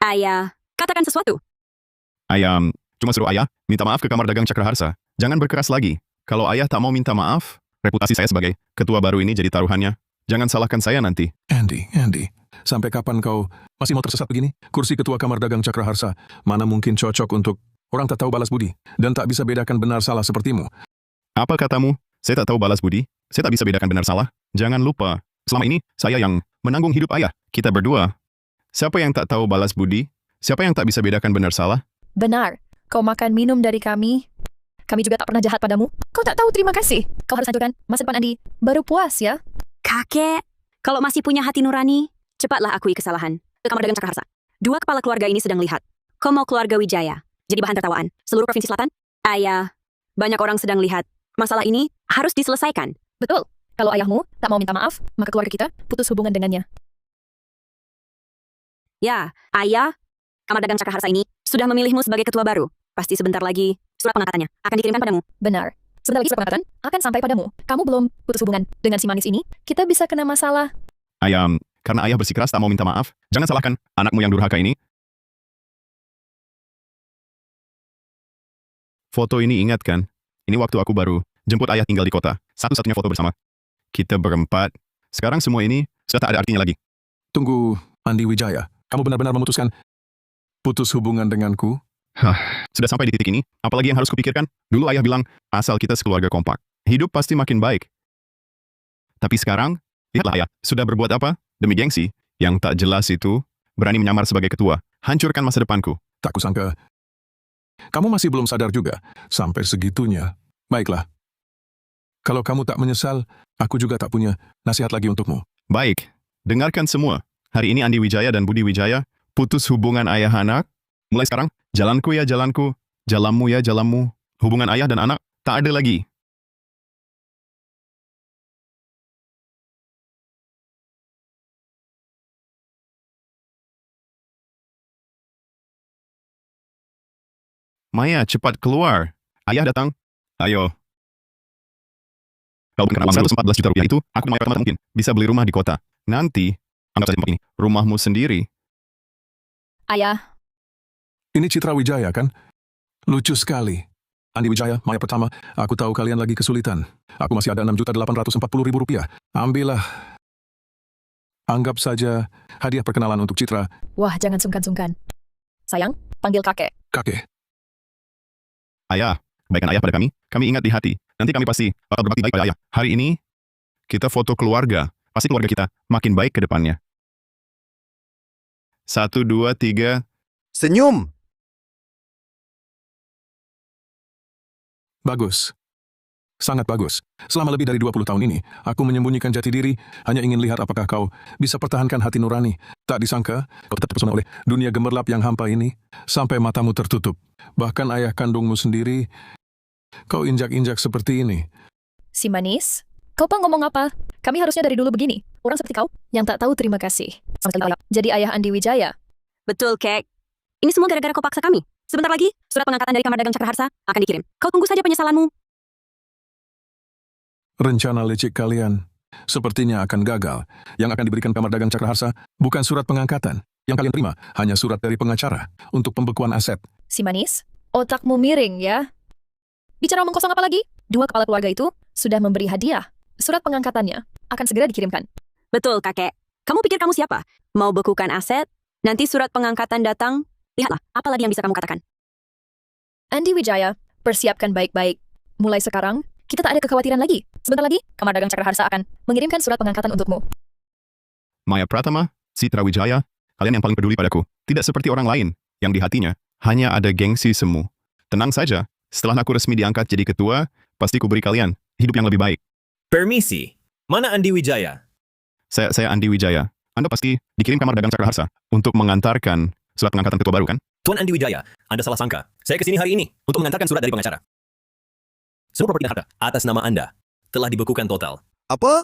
Ayah, katakan sesuatu. Ayah, cuma suruh ayah minta maaf ke Kamar Dagang Cakraharsa. Jangan berkeras lagi. Kalau ayah tak mau minta maaf, reputasi saya sebagai ketua baru ini jadi taruhannya. Jangan salahkan saya nanti. Andy, sampai kapan kau masih mau tersesat begini? Kursi ketua Kamar Dagang Cakraharsa mana mungkin cocok untuk orang tak tahu balas budi dan tak bisa bedakan benar salah sepertimu. Apa katamu? Saya tak tahu balas budi. Saya tak bisa bedakan benar salah. Jangan lupa, selama ini saya yang menanggung hidup ayah. Kita berdua. Siapa yang tak tahu balas budi? Siapa yang tak bisa bedakan benar salah? Benar, kau makan minum dari kami. Kami juga tak pernah jahat padamu. Kau tak tahu terima kasih. Kau harus hancurkan masa depan Andi. Baru puas ya. Kakek, kalau masih punya hati nurani, cepatlah akui kesalahan. Ke Kamar Dagang Cakraharsa. 2 kepala keluarga ini sedang lihat. Kau mau keluarga Wijaya jadi bahan tertawaan seluruh Provinsi Selatan? Ayah, banyak orang sedang lihat. Masalah ini harus diselesaikan. Betul. Kalau ayahmu tak mau minta maaf, maka keluarga kita putus hubungan dengannya. Ya, ayah, Kamar Dagang Cakraharsa ini sudah memilihmu sebagai ketua baru. Pasti sebentar lagi surat pengangkatannya akan dikirimkan padamu. Benar. Sebentar lagi surat pengangkatan akan sampai padamu. Kamu belum putus hubungan dengan si manis ini, kita bisa kena masalah. Ayah, karena ayah bersikeras tak mau minta maaf, jangan salahkan anakmu yang durhaka ini. Foto ini ingat kan? Ini waktu aku baru jemput ayah tinggal di kota. Satu-satunya foto bersama. Kita berempat. Sekarang semua ini sudah tak ada artinya lagi. Tunggu, Andi Wijaya. Kamu benar-benar memutuskan putus hubungan denganku? Sudah sampai di titik ini, apalagi yang harus kupikirkan? Dulu ayah bilang, asal kita sekeluarga kompak, hidup pasti makin baik. Tapi sekarang, lihatlah ayah, sudah berbuat apa? Demi gengsi, yang tak jelas itu, berani menyamar sebagai ketua, hancurkan masa depanku. Tak kusangka. Kamu masih belum sadar juga, sampai segitunya. Baiklah. Kalau kamu tak menyesal, aku juga tak punya nasihat lagi untukmu. Baik, dengarkan semua. Hari ini Andi Wijaya dan Budi Wijaya putus hubungan ayah anak. Mulai sekarang, jalanku ya jalanku, jalanmu ya jalanmu. Hubungan ayah dan anak tak ada lagi. Maya, cepat keluar. Ayah datang. Ayo. Kalau bukan uang 114 juta rupiah itu, aku dan Maya pertama mungkin bisa beli rumah di kota. Nanti, anggap saja tempat ini, rumahmu sendiri. Ayah, Ini Citra Wijaya kan? Lucu sekali. Andi Wijaya, Maya pertama, aku tahu kalian lagi kesulitan. Aku masih ada 6.840.000 rupiah. Ambillah. Anggap saja hadiah perkenalan untuk Citra. wah jangan sungkan-sungkan. Sayang, panggil kakek. Kakek. Ayah, kebaikan ayah pada kami ingat di hati. Nanti kami pasti bakal berbakti baik pada ayah. Hari ini, kita foto keluarga. Pasti keluarga kita makin baik ke depannya. 1, 2, 3. Senyum! Bagus. Sangat bagus. Selama lebih dari 20 tahun ini, aku menyembunyikan jati diri, hanya ingin lihat apakah kau bisa pertahankan hati nurani. Tak disangka, kau tetap terpesona oleh dunia gemerlap yang hampa ini, sampai matamu tertutup. Bahkan ayah kandungmu sendiri, kau injak-injak seperti ini. Si manis, kau pak ngomong apa? Kami harusnya dari dulu begini. Orang seperti kau, yang tak tahu terima kasih. Sama sekali ayah. Jadi ayah Andi Wijaya. Betul, Kek. Ini semua gara-gara kau paksa kami. Sebentar lagi, surat pengangkatan dari Kamar Dagang Cakraharsa akan dikirim. Kau tunggu saja penyesalanmu. Rencana licik kalian sepertinya akan gagal. Yang akan diberikan Kamar Dagang Cakraharsa bukan surat pengangkatan. Yang kalian terima hanya surat dari pengacara untuk pembekuan aset. Si manis, otakmu miring ya. Bicara omong kosong apa lagi? 2 kepala keluarga itu sudah memberi hadiah. Surat pengangkatannya akan segera dikirimkan. Betul, kakek. Kamu pikir kamu siapa? Mau bekukan aset? Nanti surat pengangkatan datang? Lihatlah, apa lagi yang bisa kamu katakan? Andi Wijaya, persiapkan baik-baik. Mulai sekarang, kita tak ada kekhawatiran lagi. Sebentar lagi, Kamar Dagang Cakraharsa akan mengirimkan surat pengangkatan untukmu. Maya Pratama, Citra Wijaya, kalian yang paling peduli padaku. Tidak seperti orang lain, yang di hatinya hanya ada gengsi semu. Tenang saja, setelah aku resmi diangkat jadi ketua, pasti ku beri kalian hidup yang lebih baik. Permisi, mana Andi Wijaya? Saya Andi Wijaya. Anda pasti dikirim Kamar Dagang Cakraharsa untuk mengantarkan surat pengangkatan ketua baru, kan? Tuan Andi Wijaya, Anda salah sangka. Saya kesini hari ini untuk mengantarkan surat dari pengacara. Semua properti dan harta atas nama Anda. telah dibekukan total. Apa?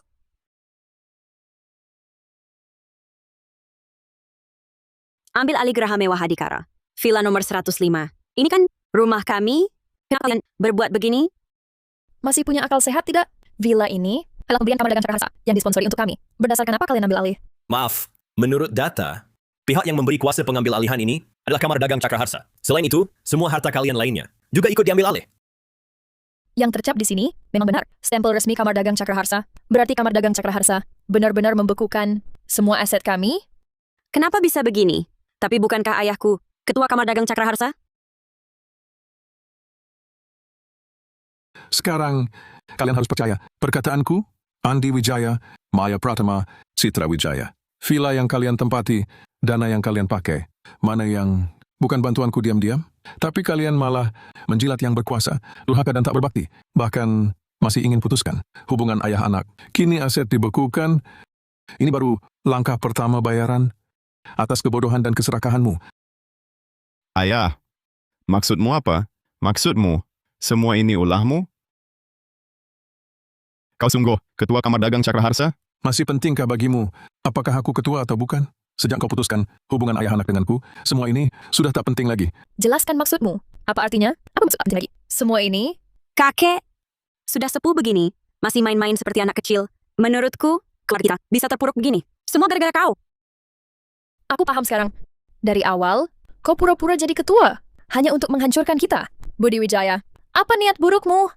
Ambil alih Geraha Mewah Adhikara. Villa nomor 105. Ini kan rumah kami. Kenapa kalian berbuat begini? Masih punya akal sehat tidak? Villa ini adalah pembelian Kamar Dagang Cakra Harsa yang disponsori untuk kami. Berdasarkan apa kalian ambil alih? Maaf, menurut data, pihak yang memberi kuasa pengambil alihan ini adalah Kamar Dagang Cakra Harsa. Selain itu, semua harta kalian lainnya juga ikut diambil alih. Yang tercap di sini memang benar. Stempel resmi Kamar Dagang Cakra Harsa. Berarti Kamar Dagang Cakra Harsa benar-benar membekukan semua aset kami. Kenapa bisa begini? Tapi bukankah ayahku Ketua Kamar Dagang Cakra Harsa? Sekarang, kalian harus percaya perkataanku, Andi Wijaya, Maya Pratama, Citra Wijaya. Villa yang kalian tempati, dana yang kalian pakai, mana yang bukan bantuanku diam-diam, tapi kalian malah menjilat yang berkuasa, durhaka dan tak berbakti, bahkan masih ingin putuskan hubungan ayah anak. Kini aset dibekukan, ini baru langkah pertama bayaran atas kebodohan dan keserakahanmu. Ayah, maksudmu apa? Maksudmu, semua ini ulahmu? Kau sungguh Ketua Kamar Dagang Cakra Harsa? Masih pentingkah bagimu apakah aku ketua atau bukan? Sejak kau putuskan hubungan ayah anak denganku, semua ini sudah tak penting lagi. Jelaskan maksudmu. Apa artinya? Apa maksud penting lagi? Semua ini? Kakek, sudah sepuh begini, masih main-main seperti anak kecil. Menurutku, keluarga kita bisa terpuruk begini. Semua gara-gara kau. Aku paham sekarang. Dari awal, kau pura-pura jadi ketua. Hanya untuk menghancurkan kita. Budi Wijaya, apa niat burukmu?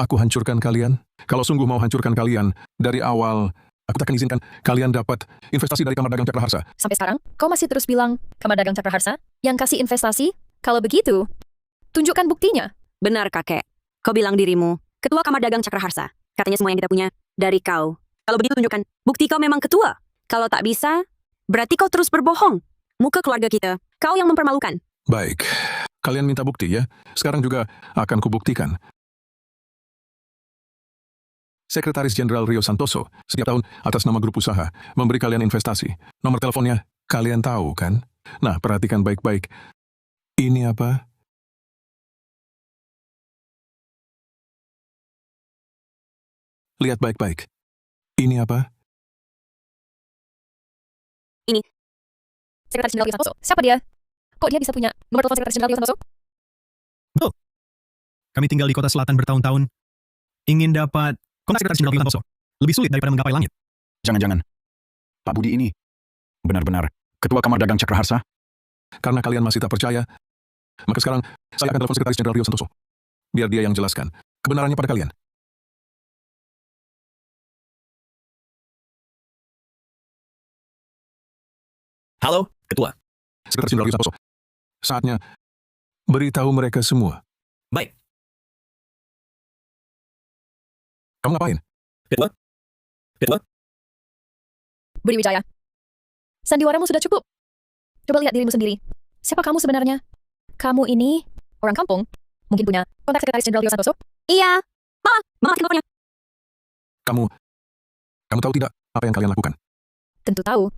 Aku hancurkan kalian. Kalau sungguh mau hancurkan kalian, dari awal, aku takkan izinkan kalian dapat investasi dari Kamar Dagang Cakra Harsa. Sampai sekarang, kau masih terus bilang Kamar Dagang Cakra Harsa yang kasih investasi? Kalau begitu, tunjukkan buktinya. Benar, kakek. Kau bilang dirimu Ketua Kamar Dagang Cakra Harsa. Katanya semua yang kita punya dari kau. Kalau begitu tunjukkan bukti kau memang ketua. Kalau tak bisa, berarti kau terus berbohong. Muka keluarga kita, kau yang mempermalukan. Baik, kalian minta bukti ya. Sekarang juga akan kubuktikan. Sekretaris Jenderal Rio Santoso setiap tahun atas nama grup usaha memberi kalian investasi. Nomor teleponnya kalian tahu kan? Nah, perhatikan baik-baik. Ini apa? Lihat baik-baik. Ini apa? Ini. Sekretaris Jenderal Rio Santoso. Siapa dia? Kok dia bisa punya nomor telepon Sekretaris Jenderal Rio Santoso? Betul. Kami tinggal di kota selatan bertahun-tahun. Ingin dapat kontak Sekretaris Jenderal Rio Santoso. Lebih sulit daripada menggapai langit. Jangan-jangan. Pak Budi ini benar-benar Ketua Kamar Dagang Cakra Harsa? Karena kalian masih tak percaya, maka sekarang saya akan telepon Sekretaris Jenderal Rio Santoso. Biar dia yang jelaskan kebenarannya pada kalian. Halo, Ketua. Sekretaris Jenderal Rio Santoso. Saatnya beritahu mereka semua. Baik. Kamu ngapain? Ketua? Ketua? Budi Wijaya. Sandiwaramu sudah cukup. Coba lihat dirimu sendiri. Siapa kamu sebenarnya? Kamu ini orang kampung. Mungkin punya kontak Sekretaris Jenderal Rio Santoso? Iya. Mama kenapa? Kamu tahu tidak apa yang kalian lakukan? Tentu tahu.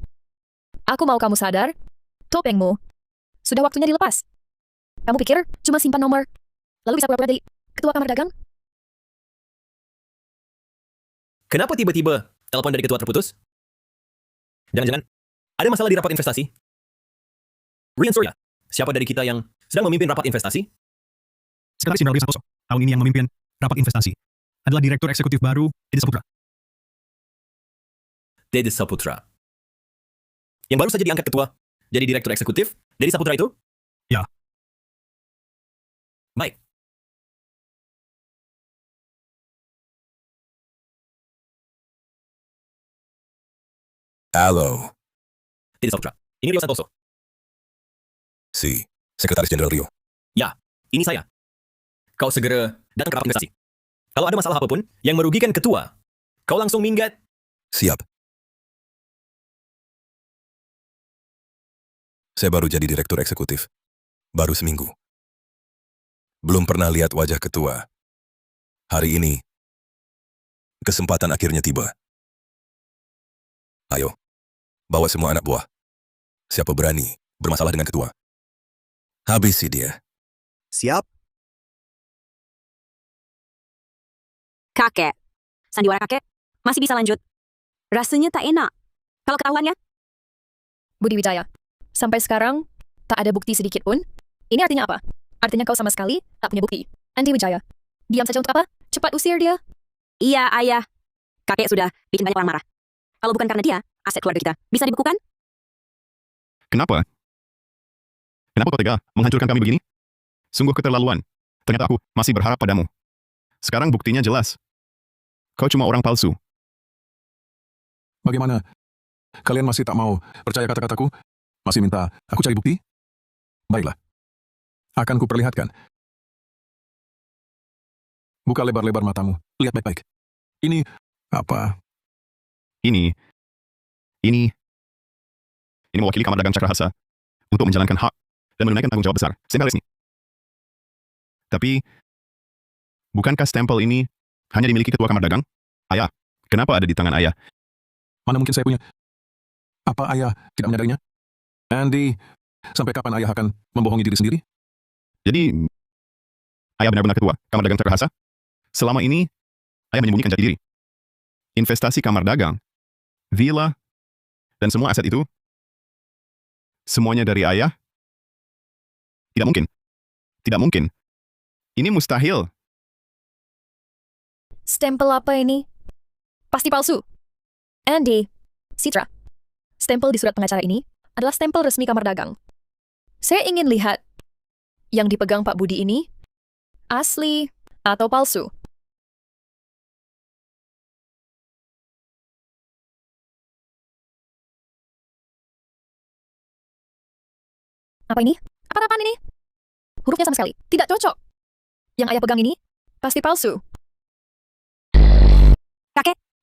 Aku mau kamu sadar, topengmu sudah waktunya dilepas. Kamu pikir cuma simpan nomor, lalu bisa pura-pura jadi Ketua Kamar Dagang? Kenapa tiba-tiba telepon dari ketua terputus? Jangan-jangan ada masalah di rapat investasi? Rian Surya, siapa dari kita yang sedang memimpin rapat investasi? Sekretaris Jenderal Rio Santoso, tahun ini yang memimpin rapat investasi adalah Direktur Eksekutif baru Deddy Saputra. Deddy Saputra. Yang baru saja diangkat ketua jadi Direktur Eksekutif, Deddy Saputra itu? Ya. Baik. Halo, Deddy Saputra. Ini Rio Santoso. si Sekretaris Jenderal Rio. Ya, ini saya. Kau segera datang ke rapat investasi. Kalau ada masalah apapun yang merugikan ketua, kau langsung minggat. Siap. Saya baru jadi Direktur Eksekutif. Baru seminggu. Belum pernah lihat wajah ketua. Hari ini, kesempatan akhirnya tiba. Ayo, bawa semua anak buah. Siapa berani bermasalah dengan ketua? Habisi dia. Siap? Kakek, sandiwara kakek, masih bisa lanjut. Rasanya tak enak. Kalau ketahuan ya, Budi Wijaya, sampai sekarang tak ada bukti sedikit pun. Ini artinya apa? Artinya kau sama sekali tak punya bukti. Andi Wijaya, diam saja untuk apa? Cepat usir dia. iya ayah. Kakek sudah bikin banyak orang marah. Kalau bukan karena dia, aset keluarga kita bisa dibukukan. Kenapa? Kenapa kau tega menghancurkan kami begini? Sungguh keterlaluan. Ternyata aku masih berharap padamu. Sekarang buktinya jelas. Kau cuma orang palsu. Bagaimana? Kalian masih tak mau percaya kata-kataku? Masih minta aku cari bukti? Baiklah. Akan kuperlihatkan. Buka lebar-lebar matamu. Lihat baik-baik. Ini apa? Ini mewakili Kamar Dagang Cakrahasa untuk menjalankan hak dan menunaikan tanggung jawab besar. Stempel resmi. Tapi, bukankah stempel ini hanya dimiliki ketua Kamar Dagang? Ayah, kenapa ada di tangan ayah? Mana mungkin saya punya? Apa ayah tidak menyadarinya? Andy, sampai kapan ayah akan membohongi diri sendiri? Jadi, ayah benar-benar ketua Kamar Dagang Cakrahasa? Selama ini, ayah menyembunyikan jati diri. Investasi Kamar Dagang, villa, dan semua aset itu, semuanya dari ayah? Tidak mungkin. Tidak mungkin. Ini mustahil. Stempel apa ini? Pasti palsu. Andy, Citra, stempel di surat pengacara ini adalah stempel resmi Kamar Dagang. Saya ingin lihat yang dipegang Pak Budi ini asli atau palsu. Apa ini? Apa-apaan ini? Hurufnya sama sekali tidak cocok. Yang ayah pegang ini pasti palsu.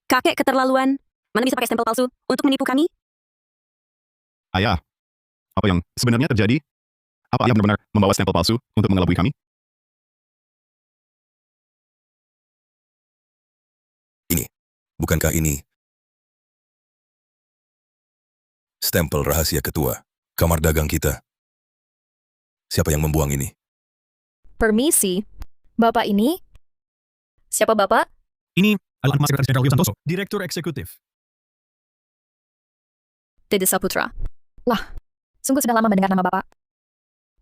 Kakek keterlaluan. Mana bisa pakai stempel palsu untuk menipu kami? Ayah, apa yang sebenarnya terjadi? Apa ayah benar-benar membawa stempel palsu untuk mengelabui kami? Bukankah ini stempel rahasia ketua Kamar Dagang kita? Siapa yang membuang ini? Permisi, Bapak ini? Siapa Bapak? Ini adalah Mas Sekretaris Jenderal Rio Santoso, Direktur Eksekutif. Dede Saputra. Wah, sungguh sudah lama mendengar nama Bapak.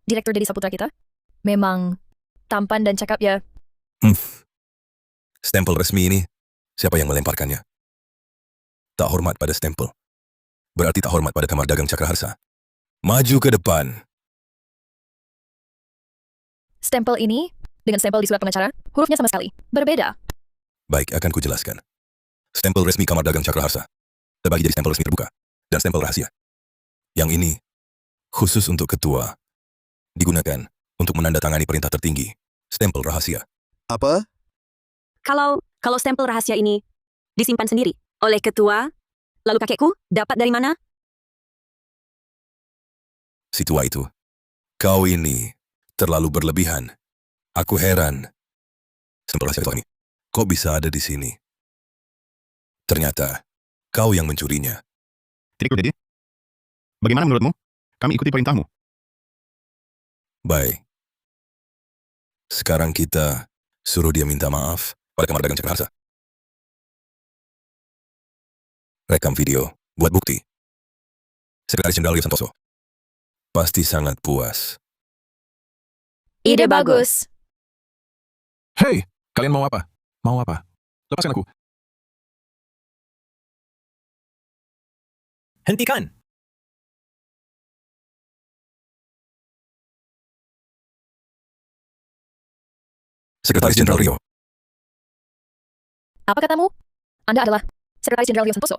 Direktur Dede Saputra kita? Memang tampan dan cakap ya. Stempel resmi ini, siapa yang melemparkannya? Tak hormat pada stempel. Berarti tak hormat pada Kamar Dagang Cakraharsa. Maju ke depan. Stempel ini dengan stempel di surat pengacara, hurufnya sama sekali berbeda. Baik, akan kujelaskan. Stempel resmi Kamar Dagang Cakraharsa terbagi jadi stempel resmi terbuka dan stempel rahasia. Yang ini khusus untuk ketua, digunakan untuk menandatangani perintah tertinggi, stempel rahasia. Apa? Kalau stempel rahasia ini disimpan sendiri oleh ketua, lalu kakekku dapat dari mana? Si tua itu, kau ini terlalu berlebihan. Aku heran. Stempel rahasia ketua ini, kok bisa ada di sini? Ternyata, kau yang mencurinya. Tidak, Dedi. Bagaimana menurutmu? Kami ikuti perintahmu. Baik. Sekarang kita suruh dia minta maaf pada Kamar Dagang Cakraharsa. Rekam video, buat bukti. Sekretaris Jenderal Rio Santoso pasti sangat puas. Ide bagus. Hei, kalian mau apa? Mau apa? Lepaskan aku. Hentikan! Sekretaris Jenderal Rio, Apa katamu? Anda adalah Sekretaris Jenderal Rio Santoso.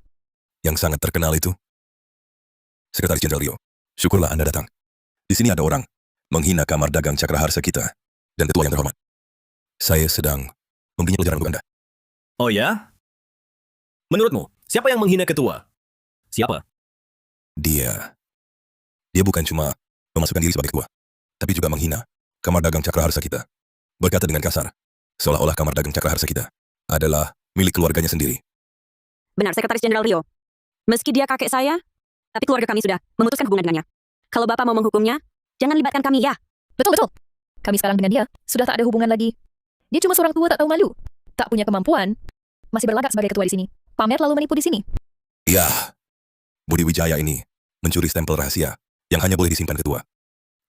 yang sangat terkenal itu. Sekretaris Jenderal Rio, syukurlah Anda datang. Di sini ada orang menghina Kamar Dagang Cakraharsa kita dan ketua yang terhormat. Saya sedang memberinya pelajaran untuk Anda. Oh ya? Menurutmu, siapa yang menghina ketua? Siapa? Dia bukan cuma memasukkan diri sebagai ketua, tapi juga menghina Kamar Dagang Cakraharsa kita. Berkata dengan kasar, seolah-olah Kamar Dagang Cakraharsa kita adalah milik keluarganya sendiri. Benar, Sekretaris Jenderal Rio. Meski dia kakek saya, tapi keluarga kami sudah memutuskan hubungan dengannya. Kalau Bapak mau menghukumnya, jangan libatkan kami ya. Betul-betul. Kami sekarang dengan dia sudah tak ada hubungan lagi. Dia cuma seorang tua tak tahu malu. Tak punya kemampuan masih berlagak sebagai ketua di sini. Pamer lalu menipu di sini. Ya, Budi Wijaya ini mencuri stempel rahasia yang hanya boleh disimpan ketua.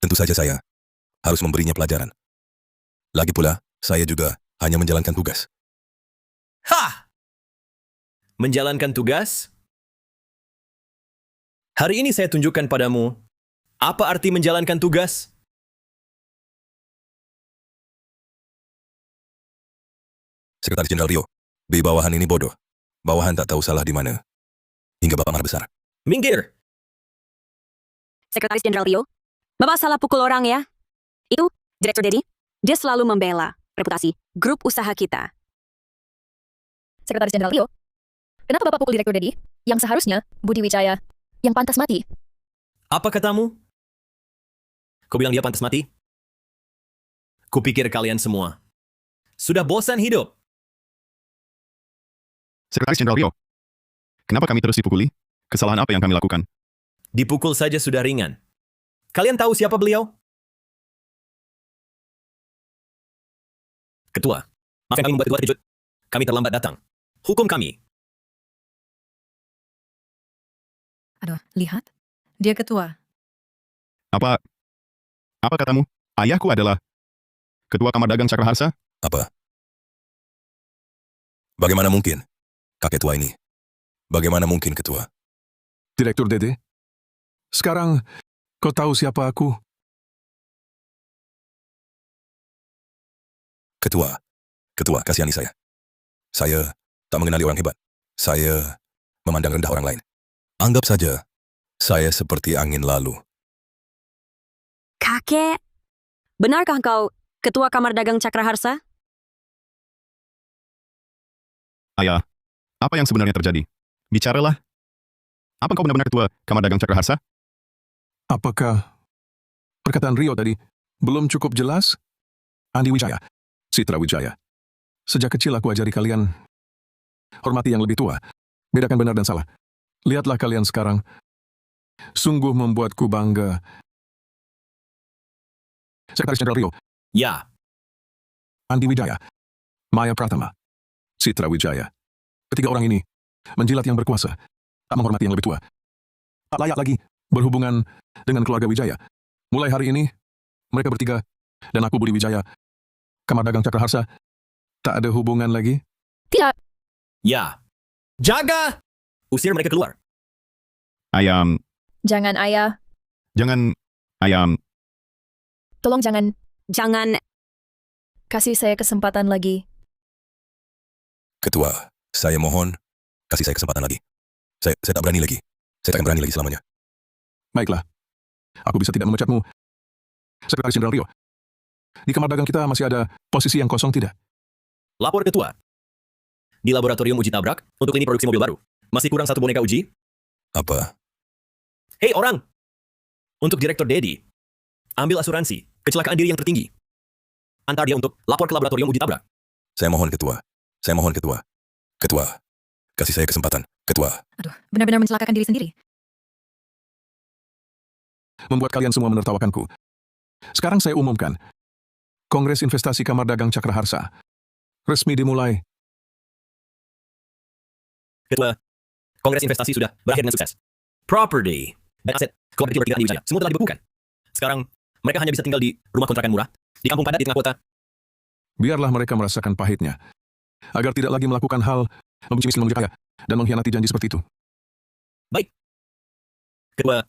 Tentu saja saya harus memberinya pelajaran. Lagi pula, saya juga hanya menjalankan tugas. Hah! Menjalankan tugas? Hari ini saya tunjukkan padamu apa arti menjalankan tugas. Sekretaris Jenderal Rio, B bawahan ini bodoh. Bawahan tak tahu salah di mana. Hingga Bapak marah besar. Minggir! Sekretaris Jenderal Rio, Bapak salah pukul orang ya. Itu, Direktur Dedi, dia selalu membela reputasi grup usaha kita. Sekretaris Jenderal Rio, kenapa Bapak pukul Direktur Dedi? Yang seharusnya Budi Wijaya yang pantas mati. Apa katamu? Kau bilang dia pantas mati? Kupikir kalian semua sudah bosan hidup. Sekretaris Jenderal Rio, kenapa kami terus dipukuli? Kesalahan apa yang kami lakukan? Dipukul saja sudah ringan. Kalian tahu siapa beliau? Ketua, maafkan kami membuat ketua terkejut. Kami terlambat datang. Hukum kami. Aduh, lihat. Dia ketua. Apa katamu? Ayahku adalah Ketua Kamar Dagang Cakraharsa? Apa? Bagaimana mungkin? Kakek tua ini. Bagaimana mungkin ketua? Direktur Dede, sekarang kau tahu siapa aku? Ketua, kasihani saya. Saya tak mengenali orang hebat. Saya memandang rendah orang lain. Anggap saja, saya seperti angin lalu. Kakek, benarkah kau Ketua Kamar Dagang Cakraharsa? Ayah, apa yang sebenarnya terjadi? Bicaralah. Apa kau benar-benar Ketua Kamar Dagang Cakraharsa? Apakah perkataan Rio tadi belum cukup jelas? Andi Wijaya, Citra Wijaya. Sejak kecil aku ajari kalian hormati yang lebih tua. Bedakan benar dan salah. Lihatlah kalian sekarang. Sungguh membuatku bangga. Sekretaris Jenderal Rio, Ya, Andi Wijaya, Maya Pratama, Citra Wijaya. Ketiga orang ini menjilat yang berkuasa, tak menghormati yang lebih tua. Tak layak lagi berhubungan dengan keluarga Wijaya. Mulai hari ini, mereka bertiga dan aku Budi Wijaya, Kamar Dagang Cakraharsa, tak ada hubungan lagi. Tidak. ya. Jaga! Usir mereka keluar. Ayam, Jangan ayah. jangan, ayam, Tolong jangan. Jangan, Kasih saya kesempatan lagi. Ketua, saya mohon, kasih saya kesempatan lagi. Saya tak berani lagi. Saya tak akan berani lagi selamanya. Baiklah, aku bisa tidak memecatmu. Sekretaris Jenderal Rio, di Kamar Dagang kita masih ada posisi yang kosong tidak? Lapor ketua. Di laboratorium uji tabrak untuk lini produksi mobil baru. Masih kurang satu boneka uji. Apa? Hei orang! Untuk Direktur Dedi, ambil asuransi kecelakaan diri yang tertinggi. Antar dia untuk lapor ke laboratorium uji tabrak. Saya mohon ketua. Saya mohon ketua. Ketua, kasih saya kesempatan. Ketua. Aduh, benar-benar mencelakakan diri sendiri. Membuat kalian semua menertawakanku. Sekarang saya umumkan, Kongres Investasi Kamar Dagang Cakraharsa resmi dimulai. Ketua, Kongres Investasi sudah berakhir dengan sukses. Property dan aset kooperatif perkiraan Wijaya semua telah dibekukan. Sekarang, mereka hanya bisa tinggal di rumah kontrakan murah, di kampung padat di tengah kota. Biarlah mereka merasakan pahitnya, agar tidak lagi melakukan hal membenci miskin mengejar kaya dan mengkhianati janji seperti itu. Baik. Kedua,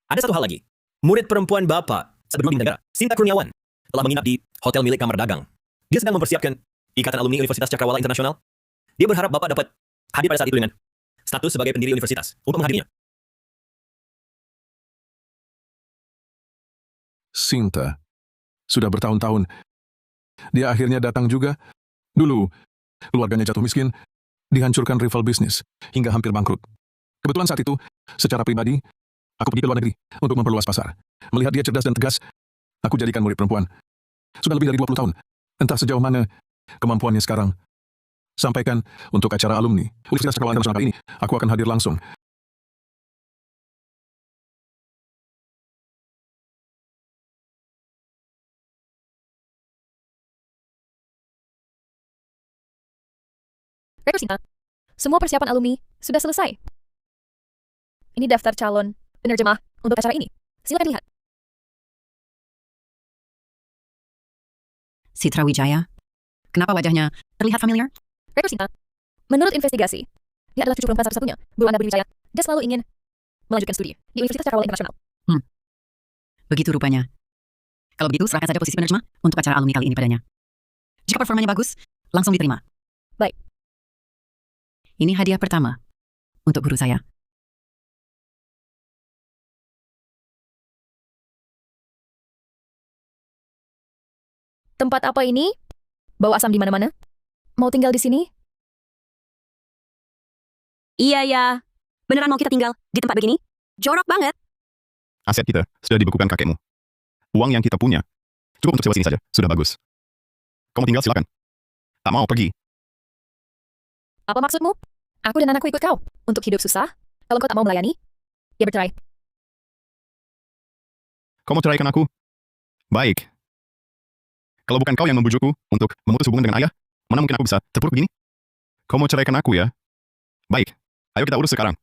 ada satu hal lagi. Murid perempuan Bapak saat berguru di negara, Sinta Kurniawan, telah menginap di hotel milik Kamar Dagang. Dia sedang mempersiapkan Ikatan Alumni Universitas Cakrawala Internasional. Dia berharap Bapak dapat hadir pada saat itu dengan status sebagai pendiri universitas untuk menghadirinya. Sinta, sudah bertahun-tahun, dia akhirnya datang juga. Dulu, keluarganya jatuh miskin, dihancurkan rival bisnis, hingga hampir bangkrut. Kebetulan saat itu, secara pribadi, aku pergi ke luar negeri untuk memperluas pasar. Melihat dia cerdas dan tegas, aku jadikan murid perempuan. Sudah lebih dari 20 tahun. Entah sejauh mana kemampuannya sekarang. Sampaikan untuk acara alumni Universitas Cakrawala Internasional kali ini, aku akan hadir langsung. Rektor Sinta, semua persiapan alumni sudah selesai. Ini daftar calon penerjemah untuk acara ini. Silakan lihat. Citra Wijaya. Kenapa wajahnya terlihat familiar? Rektor Sinta, menurut investigasi, dia adalah cucu perempuan satu-satunya guru Anda Budi Wijaya. Dia selalu ingin melanjutkan studi di Universitas Cakrawala Internasional. Begitu rupanya. Kalau begitu, serahkan saja posisi penerjemah untuk acara alumni kali ini padanya. Jika performanya bagus, langsung diterima. Baik. Ini hadiah pertama untuk guru saya. Tempat apa ini? Bau asam di mana-mana? Mau tinggal di sini? Iya ya. Beneran mau kita tinggal di tempat begini? Jorok banget. Aset kita sudah dibekukan kakekmu. Uang yang kita punya cukup untuk sewa sini saja. Sudah bagus. Kau mau tinggal silakan. Tak mau pergi. Apa maksudmu? Aku dan anakku ikut kau untuk hidup susah. Kalau kau tak mau melayani, ya bercerai. Kau mau ceraikan aku? Baik. Kalau bukan kau yang membujukku untuk memutus hubungan dengan ayah, mana mungkin aku bisa terpuruk begini? Kau mau ceraikan aku ya? Baik. Ayo kita urus sekarang.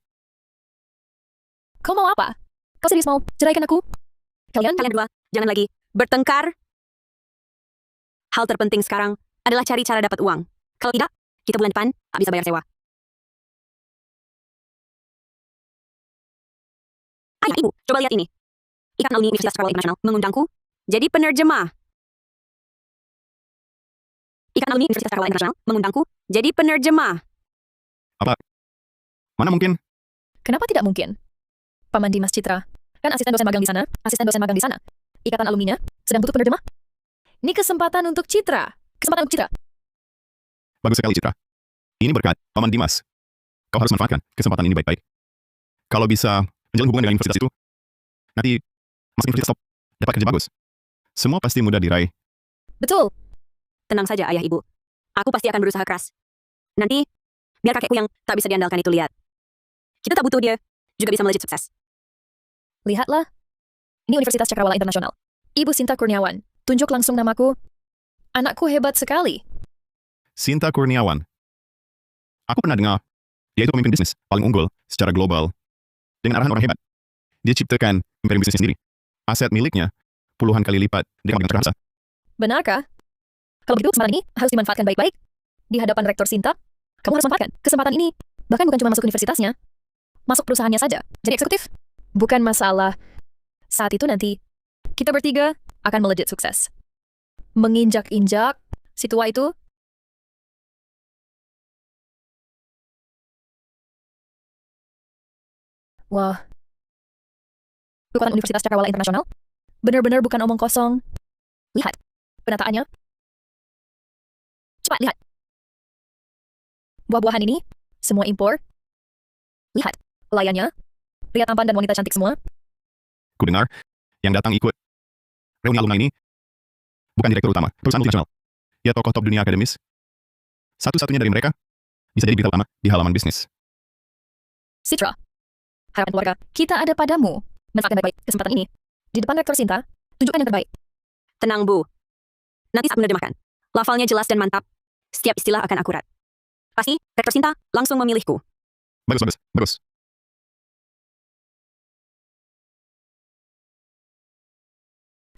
Kau mau apa? Kau serius mau ceraikan aku? Kalian berdua, jangan lagi bertengkar. Hal terpenting sekarang adalah cari cara dapat uang. Kalau tidak, kita bulan depan tak bisa bayar sewa. Ayah, ibu, coba lihat ini. Ikatan Alumni Universitas Cakrawala Internasional mengundangku jadi penerjemah. Ikatan Alumni Universitas Cakrawala Internasional mengundangku jadi penerjemah. Apa? Mana mungkin? Kenapa tidak mungkin? Paman Dimas Citra, kan asisten dosen magang di sana, asisten dosen magang di sana. Ikatan alumninya sedang butuh penerjemah. Ini kesempatan untuk Citra. Kesempatan untuk Citra. Bagus sekali, Citra. Ini berkat Paman Dimas. Kau harus manfaatkan kesempatan ini baik-baik. Kalau bisa menjalin hubungan dengan universitas itu, nanti masuk universitas top, dapat kerja bagus. Semua pasti mudah diraih. Betul. Tenang saja, ayah ibu. Aku pasti akan berusaha keras. Nanti, biar kakekku yang tak bisa diandalkan itu lihat. Kita tak butuh dia, juga bisa melejit sukses. Lihatlah. Ini Universitas Cakrawala Internasional. Ibu Sinta Kurniawan. Tunjuk langsung namaku. Anakku hebat sekali. Sinta Kurniawan. Aku pernah dengar, dia itu pemimpin bisnis paling unggul secara global. Dengan arahan orang hebat. Dia ciptakan imperium bisnisnya sendiri. Aset miliknya puluhan kali lipat dari Kamar Dagang Cakra Harsa. Benarkah? Kalau begitu, kesempatan ini harus dimanfaatkan baik-baik. Di hadapan Rektor Sinta, kamu harus manfaatkan kesempatan ini. Bahkan bukan cuma masuk universitasnya, masuk perusahaannya saja. Jadi eksekutif, bukan masalah. Saat itu nanti, kita bertiga akan melejit sukses. Menginjak-injak si tua itu. Wah. Kekuatan Universitas Cakrawala Internasional benar-benar bukan omong kosong. Lihat penataannya. Cepat lihat. Buah-buahan ini semua impor. Lihat pelayannya, pria tampan dan wanita cantik semua. Ku dengar, yang datang ikut reuni alumni ini bukan direktur utama perusahaan multinasional. Dia tokoh top dunia akademis. Satu-satunya dari mereka bisa jadi berita utama di halaman bisnis. Citra, harapan keluarga, kita ada padamu. Manfaatkan baik-baik kesempatan ini. Di depan Rektor Sinta, tunjukkan yang terbaik. Tenang, Bu. Nanti saat menerjemahkan, lafalnya jelas dan mantap. Setiap istilah akan akurat. Pasti, Rektor Sinta langsung memilihku. Bagus.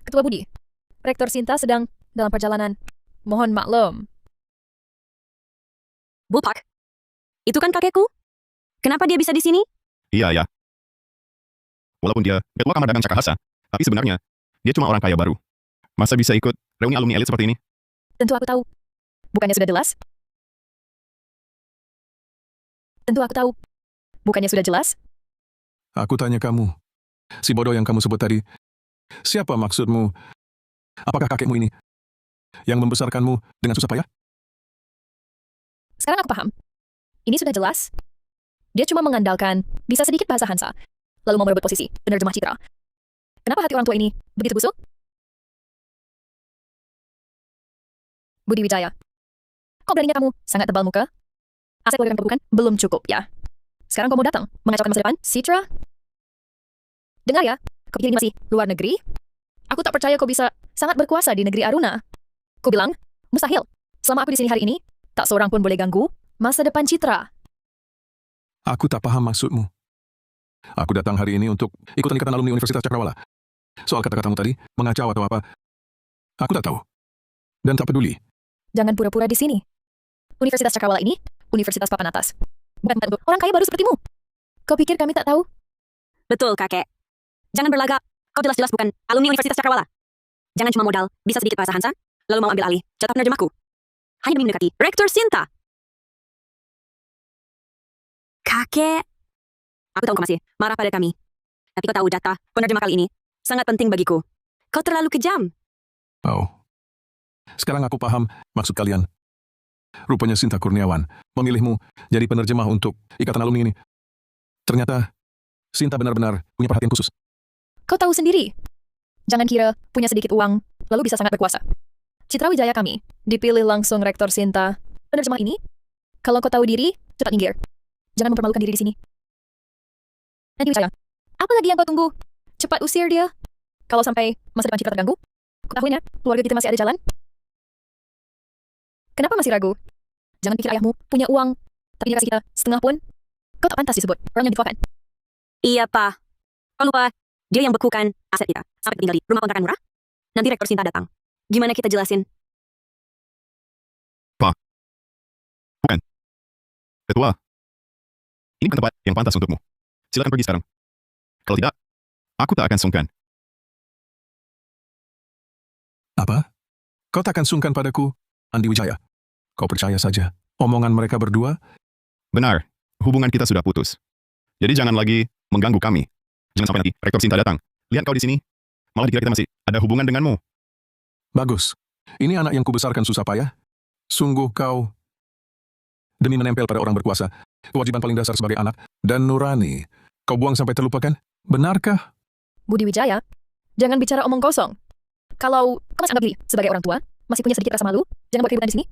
Ketua Budi, Rektor Sinta sedang dalam perjalanan. Mohon maklum. Bu Park, itu kan kakekku? Kenapa dia bisa di sini? Iya. Walaupun dia ketua Kamar Dagang Cakra Harsa, tapi sebenarnya dia cuma orang kaya baru. Masa bisa ikut reuni alumni elit seperti ini? Tentu aku tahu. Bukannya sudah jelas? Tentu aku tahu. Bukannya sudah jelas? Aku tanya kamu, si bodoh yang kamu sebut tadi, siapa maksudmu? Apakah kakekmu ini yang membesarkanmu dengan susah payah? Sekarang aku paham. Ini sudah jelas. Dia cuma mengandalkan bisa sedikit bahasa Hansa, lalu mau merebut posisi penerjemah Citra. Kenapa hati orang tua ini begitu busuk? Budi Wijaya, kok beraninya kamu sangat tebal muka? Aset keluarga kebukan belum cukup, ya? Sekarang kamu datang mengacaukan masa depan Citra? Dengar ya, kau pikir ini masih luar negeri? Aku tak percaya kau bisa sangat berkuasa di negeri Aruna. Ku bilang, mustahil. Selama aku di sini hari ini, tak seorang pun boleh ganggu Masa depan Citra. Aku tak paham maksudmu. Aku datang hari ini untuk ikutan ikatan alumni Universitas Cakrawala. Soal kata-katamu tadi, mengacau atau apa, aku tak tahu. Dan tak peduli. Jangan pura-pura di sini. Universitas Cakrawala ini, universitas papan atas. Bukan tempat untuk orang kaya baru sepertimu. Kau pikir kami tak tahu? Betul, kakek. Jangan berlagak. Kau jelas-jelas bukan alumni Universitas Cakrawala. Jangan cuma modal, bisa sedikit bahasa Hansa, lalu mau ambil alih jatah penerjemahku. Hanya demi mendekati Rektor Sinta. Kakek. Aku tahu kau masih marah pada kami. Tapi kau tahu data penerjemah kali ini sangat penting bagiku. Kau terlalu kejam. Oh. Sekarang aku paham maksud kalian. Rupanya Sinta Kurniawan memilihmu jadi penerjemah untuk ikatan alumni ini. Ternyata Sinta benar-benar punya perhatian khusus. Kau tahu sendiri. Jangan kira punya sedikit uang, lalu bisa sangat berkuasa. Citra Wijaya kami dipilih langsung Rektor Sinta. Penerjemah ini, kalau kau tahu diri, cepat minggir. Jangan mempermalukan diri di sini. Nanti Wijaya, apa lagi yang kau tunggu? Cepat usir dia. Kalau sampai masa depan Citra terganggu, ketahuinya keluarga kita masih ada jalan. Kenapa masih ragu? Jangan pikir ayahmu punya uang, tapi dia kasih kita setengah pun. Kau tak pantas disebut orang yang dituakan. Iya, Pak. Kau lupa, dia yang bekukan aset kita sampai tinggal di rumah kontrakan murah. Nanti Rektor Sinta datang. Gimana kita jelasin? Bukan. Ketua. Ini bukan tempat yang pantas untukmu. Silakan pergi sekarang. Kalau tidak, aku tak akan sungkan. Apa? Kau tak akan sungkan padaku, Andi Wijaya? Kau percaya saja omongan mereka berdua? Benar, hubungan kita sudah putus. Jadi jangan lagi mengganggu kami. Jangan sampai nanti Rektor Sinta datang. Lihat kau di sini. Malah dikira kita masih ada hubungan denganmu. Bagus. Ini anak yang kubesarkan susah payah. Sungguh kau, demi menempel pada orang berkuasa, kewajiban paling dasar sebagai anak, dan nurani, kau buang sampai terlupakan? Benarkah? Budi Wijaya, jangan bicara omong kosong. Kalau kau masih anggap diri sebagai orang tua, masih punya sedikit rasa malu, jangan buat keributan di sini.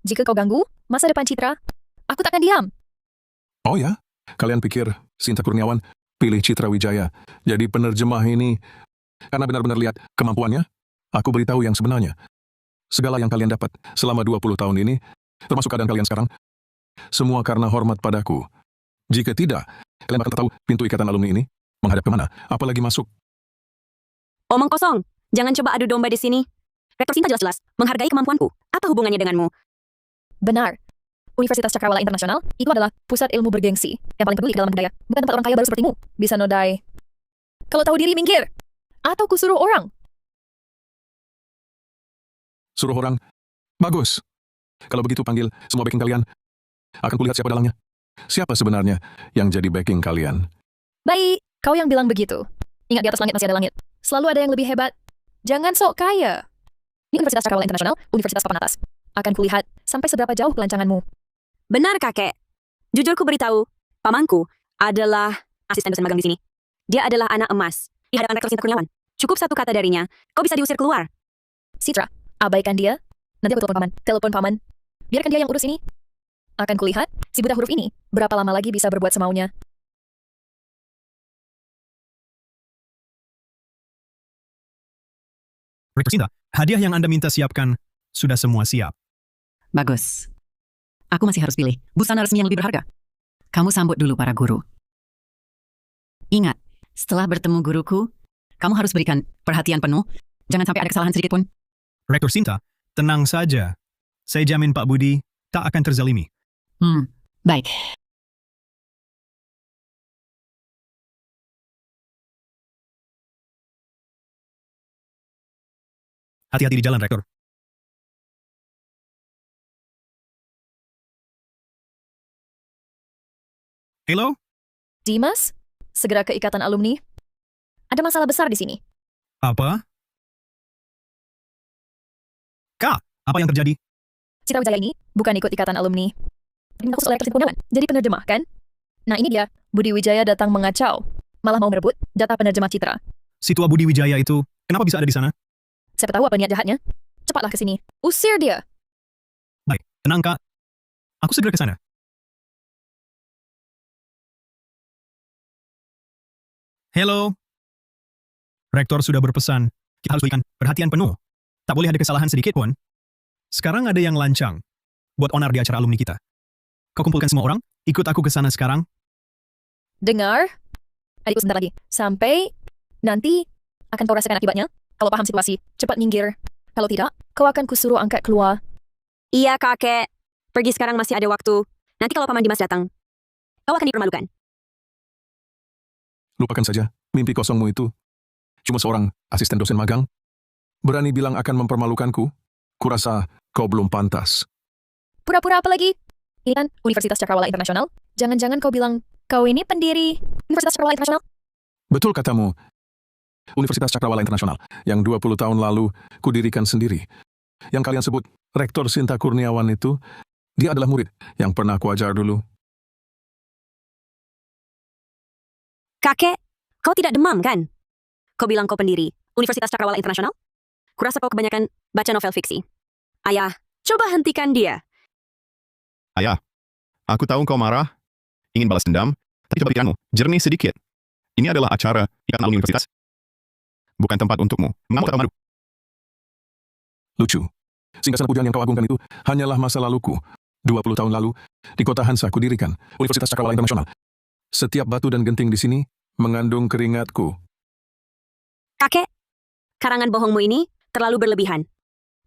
Jika kau ganggu masa depan Citra, aku tak akan diam. Oh ya? Kalian pikir Sinta Kurniawan pilih Citra Wijaya jadi penerjemah ini karena benar-benar lihat kemampuannya? Aku beritahu yang sebenarnya. Segala yang kalian dapat selama 20 tahun ini, termasuk keadaan kalian sekarang, semua karena hormat padaku. Jika tidak, kalian akan tahu pintu ikatan alumni ini menghadap kemana, apalagi masuk. Omong kosong. Jangan coba adu domba di sini. Rektor Sinta jelas-jelas menghargai kemampuanku. Apa hubungannya denganmu? Benar. Universitas Cakrawala Internasional itu adalah pusat ilmu bergengsi yang paling peduli ke dalam budaya. Bukan tempat orang kaya baru sepertimu bisa nodai. Kalau tahu diri, minggir. Atau kusuruh orang. Suruh orang? Bagus. Kalau begitu panggil semua backing kalian. Akan kulihat siapa dalangnya. Siapa sebenarnya yang jadi backing kalian? Baik, kau yang bilang begitu. Ingat di atas langit masih ada langit. Selalu ada yang lebih hebat. Jangan sok kaya. Ini Universitas Cakrawala Internasional, Universitas papan atas. Akan kulihat sampai seberapa jauh kelancanganmu. Benar, kakek. Jujur ku beritahu, pamanku adalah asisten dosen magang di sini. Dia adalah anak emas di hadapan Rektor Sinta Kurniawan. Cukup satu kata darinya, kau bisa diusir keluar. Citra, abaikan dia. Nanti aku telepon paman. Telepon paman. Biarkan dia yang urus ini. Akan kulihat si buta huruf ini berapa lama lagi bisa berbuat semaunya. Rektor Sinta, hadiah yang Anda minta siapkan sudah semua siap. Bagus. Aku masih harus pilih busana resmi yang lebih berharga. Kamu sambut dulu para guru. Ingat, setelah bertemu guruku, kamu harus berikan perhatian penuh. Jangan sampai ada kesalahan sedikit pun. Rektor Sinta, tenang saja. Saya jamin Pak Budi tak akan terzalimi. Baik. Hati-hati di jalan, Rektor. Halo? Dimas, segera ke ikatan alumni. Ada masalah besar di sini. Apa? Kak, apa yang terjadi? Citra Wijaya ini bukan ikut ikatan alumni. Tapi khusus oleh Rektor Sinta Kurniawan. Jadi penerjemah, kan? Nah ini dia, Budi Wijaya datang mengacau. Malah mau merebut jatah penerjemah Citra. Si tua Budi Wijaya itu, kenapa bisa ada di sana? Siapa tahu apa niat jahatnya? Cepatlah ke sini. Usir dia. Baik, tenang Kak. Aku segera ke sana. Halo. Rektor sudah berpesan, kita harus berikan perhatian penuh. Tak boleh ada kesalahan sedikit pun. Sekarang ada yang lancang buat onar di acara alumni kita. Kau kumpulkan semua orang, ikut aku ke sana sekarang. Dengar, adikku sebentar lagi. Sampai nanti akan kau rasakan akibatnya. Kalau paham situasi, cepat minggir. Kalau tidak, kau akan kusuruh angkat keluar. Iya, kakek. Pergi sekarang masih ada waktu. Nanti kalau Paman Dimas datang, kau akan dipermalukan. Lupakan saja mimpi kosongmu itu. Cuma seorang asisten dosen magang. Berani bilang akan mempermalukanku? Kurasa kau belum pantas. Pura-pura apa lagi? Ini kan Universitas Cakrawala Internasional. Jangan-jangan kau bilang, kau ini pendiri Universitas Cakrawala Internasional? Betul katamu. Universitas Cakrawala Internasional yang 20 tahun lalu kudirikan sendiri. Yang kalian sebut Rektor Sinta Kurniawan itu, dia adalah murid yang pernah kuajar dulu. Kakek, kau tidak demam kan? Kau bilang kau pendiri Universitas Cakrawala Internasional? Kurasa kau kebanyakan baca novel fiksi. Ayah, coba hentikan dia. Ayah, aku tahu kau marah, ingin balas dendam, tapi coba pikiranmu, jernih sedikit. Ini adalah acara ikatan alumni universitas. Bukan tempat untukmu mengamuk atau malu. Lucu. Singgasana pujian yang kau agungkan itu hanyalah masa laluku. 20 tahun lalu, di kota Hansa kudirikan Universitas Cakrawala Internasional. Setiap batu dan genting di sini mengandung keringatku. Kakek, karangan bohongmu ini terlalu berlebihan.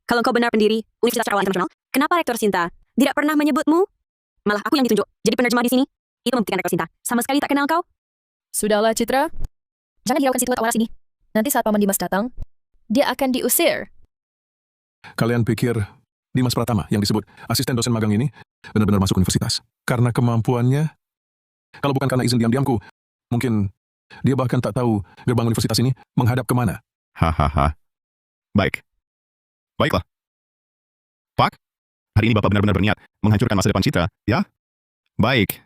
Kalau kau benar pendiri Universitas Cakrawala Internasional, kenapa Rektor Sinta tidak pernah menyebutmu? Malah aku yang ditunjuk jadi penerjemah di sini. Itu membuktikan Rektor Sinta sama sekali tak kenal kau. Sudahlah, Citra. Jangan hiraukan situasi waras ini. Nanti saat Paman Dimas datang, dia akan diusir. Kalian pikir Dimas Pratama yang disebut asisten dosen magang ini benar-benar masuk universitas? Karena kemampuannya? Kalau bukan karena izin diam-diamku, mungkin dia bahkan tak tahu gerbang universitas ini menghadap kemana. Hahaha. Baik. Baiklah. Pak, hari ini Bapak benar-benar berniat menghancurkan masa depan Citra, ya? Baik.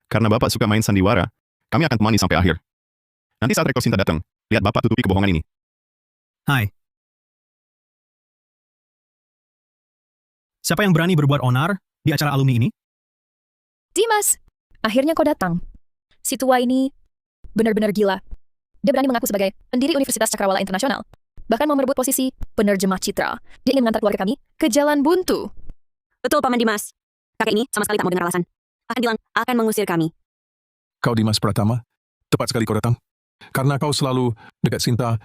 Karena Bapak suka main sandiwara, kami akan temani sampai akhir. Nanti saat Rektor Sinta datang, lihat Bapak tutupi kebohongan ini. Hai. Siapa yang berani berbuat onar di acara alumni ini? Dimas, akhirnya kau datang. Si tua ini benar-benar gila. Dia berani mengaku sebagai pendiri Universitas Cakrawala Internasional. Bahkan mau merebut posisi penerjemah Citra. Dia ingin mengantar keluarga kami ke jalan buntu. Betul, Paman Dimas. Kakek ini sama sekali tak mau dengar alasan. Akan bilang, akan mengusir kami. Kau Dimas Pratama, tepat sekali kau datang. Karena kau selalu dekat Sinta,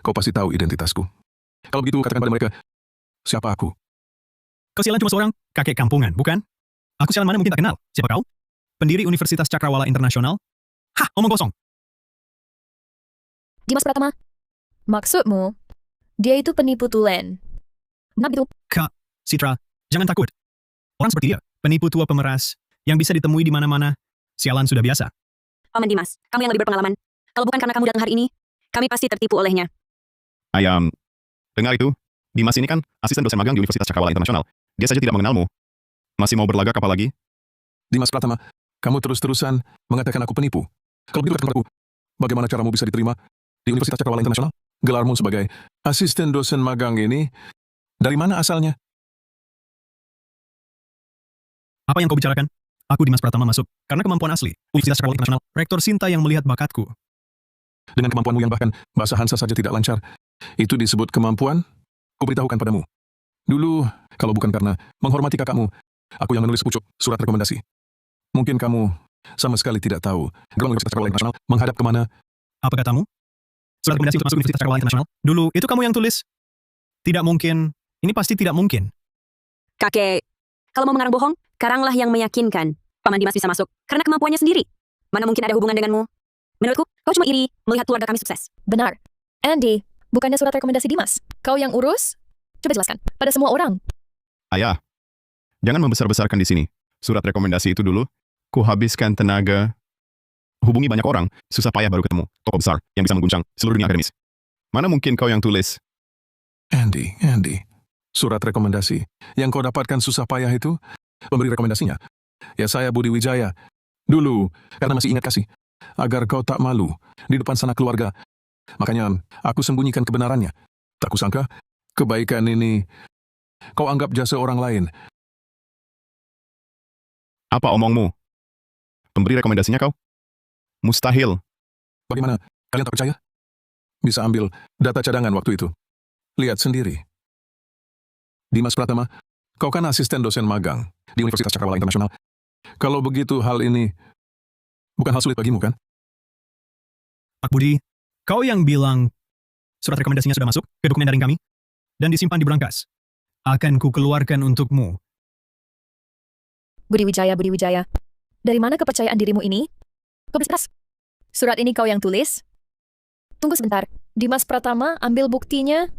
kau pasti tahu identitasku. Kalau begitu, katakan pada mereka, siapa aku? Kau sialan cuma seorang kakek kampungan, bukan? Aku sialan mana mungkin tak kenal. Siapa kau? Pendiri Universitas Cakrawala Internasional? Hah, omong kosong. Dimas Pratama, maksudmu, dia itu penipu tulen. Benar itu? Kak, Citra, jangan takut. Orang seperti dia, penipu tua pemeras, yang bisa ditemui di mana-mana, sialan sudah biasa. Paman Dimas, kamu yang lebih berpengalaman. Kalau bukan karena kamu datang hari ini, kami pasti tertipu olehnya. Ayam, dengar itu? Dimas ini kan asisten dosen magang di Universitas Cakrawala Internasional. Dia saja tidak mengenalmu. Masih mau berlagak apa lagi? Dimas Pratama, kamu terus-terusan mengatakan aku penipu. Kalau begitu katakan aku, bagaimana caramu bisa diterima di Universitas Cakrawala Internasional? Gelarmu sebagai asisten dosen magang ini, dari mana asalnya? Apa yang kau bicarakan? Aku Dimas Pratama masuk karena kemampuan asli. Universitas Cakrawala Internasional, Rektor Sinta yang melihat bakatku. Dengan kemampuanmu yang bahkan bahasa Hansa saja tidak lancar, itu disebut kemampuan? Kuberitahukan padamu. Dulu, kalau bukan karena menghormati kakakmu, aku yang menulis pucuk surat rekomendasi. Mungkin kamu sama sekali tidak tahu gerbang Universitas Cakrawala Internasional menghadap kemana. Apa katamu? Surat rekomendasi untuk masuk Universitas Cakrawala Internasional? Dulu, itu kamu yang tulis? Tidak mungkin. Ini pasti tidak mungkin. Kakek, kalau mau mengarang bohong, karanglah yang meyakinkan. Paman Dimas bisa masuk karena kemampuannya sendiri. Mana mungkin ada hubungan denganmu? Menurutku, kau cuma iri melihat keluarga kami sukses. Benar. Andy, bukannya surat rekomendasi Dimas? Kau yang urus? Coba jelaskan pada semua orang. Ayah, jangan membesar-besarkan di sini. Surat rekomendasi itu dulu, kuhabiskan tenaga. Hubungi banyak orang, susah payah baru ketemu tokoh besar yang bisa mengguncang seluruh dunia akademis. Mana mungkin kau yang tulis? Andy, surat rekomendasi yang kau dapatkan susah payah itu, pemberi rekomendasinya. Ya saya Budi Wijaya. Dulu, karena masih ingat kasih, agar kau tak malu di depan sanak keluarga. Makanya aku sembunyikan kebenarannya. Tak kusangka, kebaikan ini kau anggap jasa orang lain. Apa omongmu? Pemberi rekomendasinya kau? Mustahil. Bagaimana? Kalian tak percaya? Bisa ambil data cadangan waktu itu. Lihat sendiri. Dimas Pratama, Kau kan asisten dosen magang di Universitas Cakrawala Internasional. Kalau begitu hal ini bukan hal sulit bagimu, kan? Pak Budi, kau yang bilang surat rekomendasinya sudah masuk ke dokumen daring kami dan disimpan di berangkas. Akan ku keluarkan untukmu. Budi Wijaya. Dari mana kepercayaan dirimu ini? Kau bersikeras. Surat ini kau yang tulis? Tunggu sebentar. Dimas Pratama, ambil buktinya.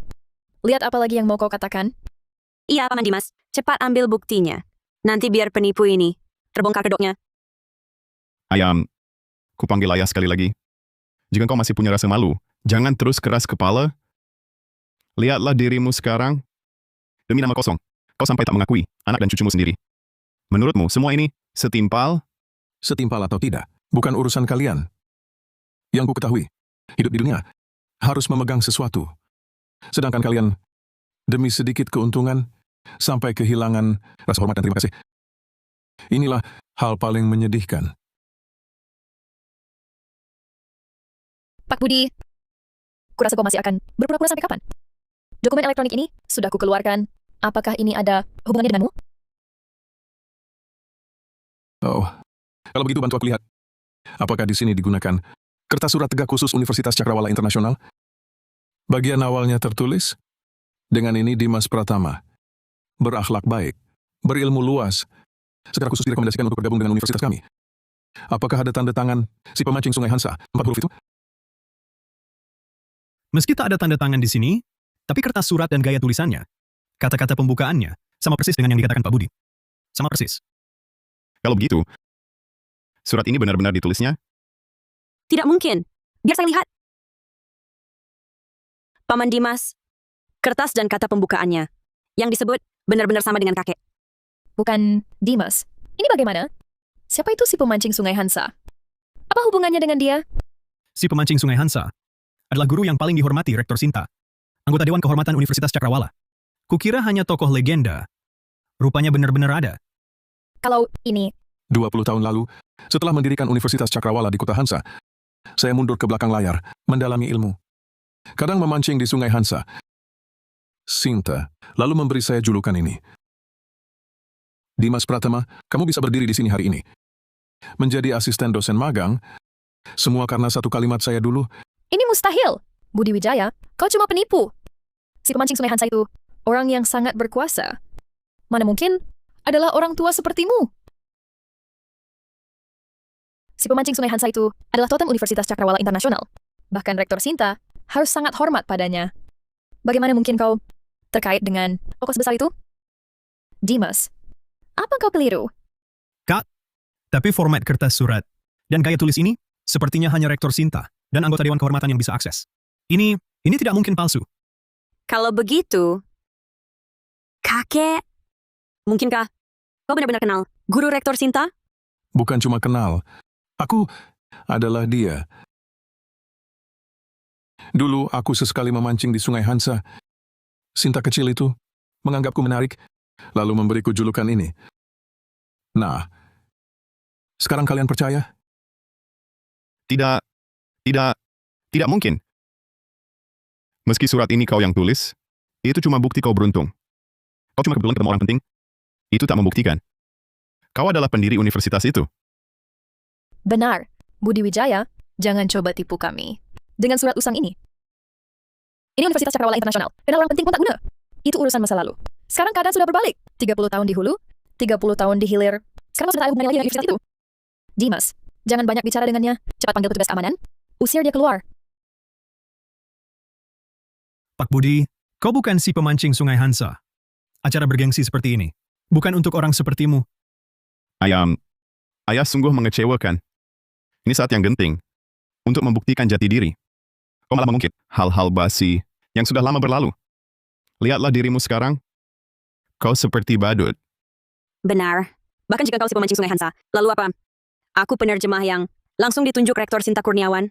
Lihat apa lagi yang mau kau katakan. Iya, Paman Dimas. Cepat ambil buktinya. Nanti biar penipu ini terbongkar kedoknya. Ayam, kupanggil ayah sekali lagi. Jika kau masih punya rasa malu, jangan terus keras kepala. Lihatlah dirimu sekarang. Demi nama kosong, kau sampai tak mengakui anak dan cucumu sendiri. Menurutmu, semua ini setimpal? Setimpal atau tidak, bukan urusan kalian. Yang ku ketahui, hidup di dunia harus memegang sesuatu. Sedangkan kalian, demi sedikit keuntungan, sampai kehilangan rasa hormat dan terima kasih. Inilah hal paling menyedihkan. Pak Budi, kurasa kau masih akan berpura-pura sampai kapan? Dokumen elektronik ini sudah kukeluarkan. Apakah ini ada hubungannya denganmu? Oh, kalau begitu bantu aku lihat. Apakah di sini digunakan kertas surat tegak khusus Universitas Cakrawala Internasional? Bagian awalnya tertulis, dengan ini Dimas Pratama, berakhlak baik, berilmu luas, secara khusus direkomendasikan untuk bergabung dengan universitas kami. Apakah ada tanda tangan si pemancing Sungai Hansa, 4 huruf itu? Meski tak ada tanda tangan di sini, tapi kertas surat dan gaya tulisannya, kata-kata pembukaannya, sama persis dengan yang dikatakan Pak Budi. Sama persis. Kalau begitu, surat ini benar-benar ditulisnya? Tidak mungkin. Biar saya lihat. Paman Dimas, kertas dan kata pembukaannya yang disebut benar-benar sama dengan kakek. Bukan Dimas. Ini bagaimana? Siapa itu si pemancing Sungai Hansa? Apa hubungannya dengan dia? Si pemancing Sungai Hansa adalah guru yang paling dihormati Rektor Sinta, anggota Dewan Kehormatan Universitas Cakrawala. Kukira hanya tokoh legenda. Rupanya benar-benar ada. Kalau ini 20 tahun lalu, setelah mendirikan Universitas Cakrawala di Kota Hansa, saya mundur ke belakang layar, mendalami ilmu. Kadang memancing di Sungai Hansa. Sinta lalu memberi saya julukan ini. Dimas Pratama, kamu bisa berdiri di sini hari ini. Menjadi asisten dosen magang, semua karena satu kalimat saya dulu. Ini mustahil. Budi Wijaya, kau cuma penipu. Si pemancing Sungai Hansa itu orang yang sangat berkuasa. Mana mungkin adalah orang tua sepertimu. Si pemancing Sungai Hansa itu adalah totem Universitas Cakrawala Internasional. Bahkan Rektor Sinta harus sangat hormat padanya. Bagaimana mungkin kau terkait dengan tokoh sebesar itu? Dimas, apa kau keliru? Kak, tapi format kertas surat dan gaya tulis ini sepertinya hanya Rektor Sinta dan anggota Dewan Kehormatan yang bisa akses. Ini tidak mungkin palsu. Kalau begitu, kakek, mungkinkah kau benar-benar kenal guru Rektor Sinta? Bukan cuma kenal, aku adalah dia. Dulu aku sesekali memancing di Sungai Hansa. Sinta kecil itu menganggapku menarik, lalu memberiku julukan ini. Nah, sekarang kalian percaya? Tidak mungkin. Meski surat ini kau yang tulis, itu cuma bukti kau beruntung. Kau cuma kebetulan ketemu orang penting, itu tak membuktikan. Kau adalah pendiri universitas itu. Benar, Budi Wijaya, jangan coba tipu kami. Dengan surat usang ini. Ini Universitas Cakrawala Internasional, dan orang penting pun tak guna. Itu urusan masa lalu. Sekarang keadaan sudah berbalik. 30 tahun di hulu, 30 tahun di hilir. Sekarang sudah tak ada hubungannya lagi dengan universitas itu. Dimas, jangan banyak bicara dengannya. Cepat panggil petugas keamanan. Usir dia keluar. Pak Budi, kau bukan si pemancing Sungai Hansa. Acara bergengsi seperti ini bukan untuk orang sepertimu. Ayah sungguh mengecewakan. Ini saat yang genting untuk membuktikan jati diri. Kau malah mengungkit hal-hal basi yang sudah lama berlalu. Lihatlah dirimu sekarang. Kau seperti badut. Benar. Bahkan jika kau si pemancing Sungai Hansa, lalu apa? Aku penerjemah yang langsung ditunjuk Rektor Sinta Kurniawan.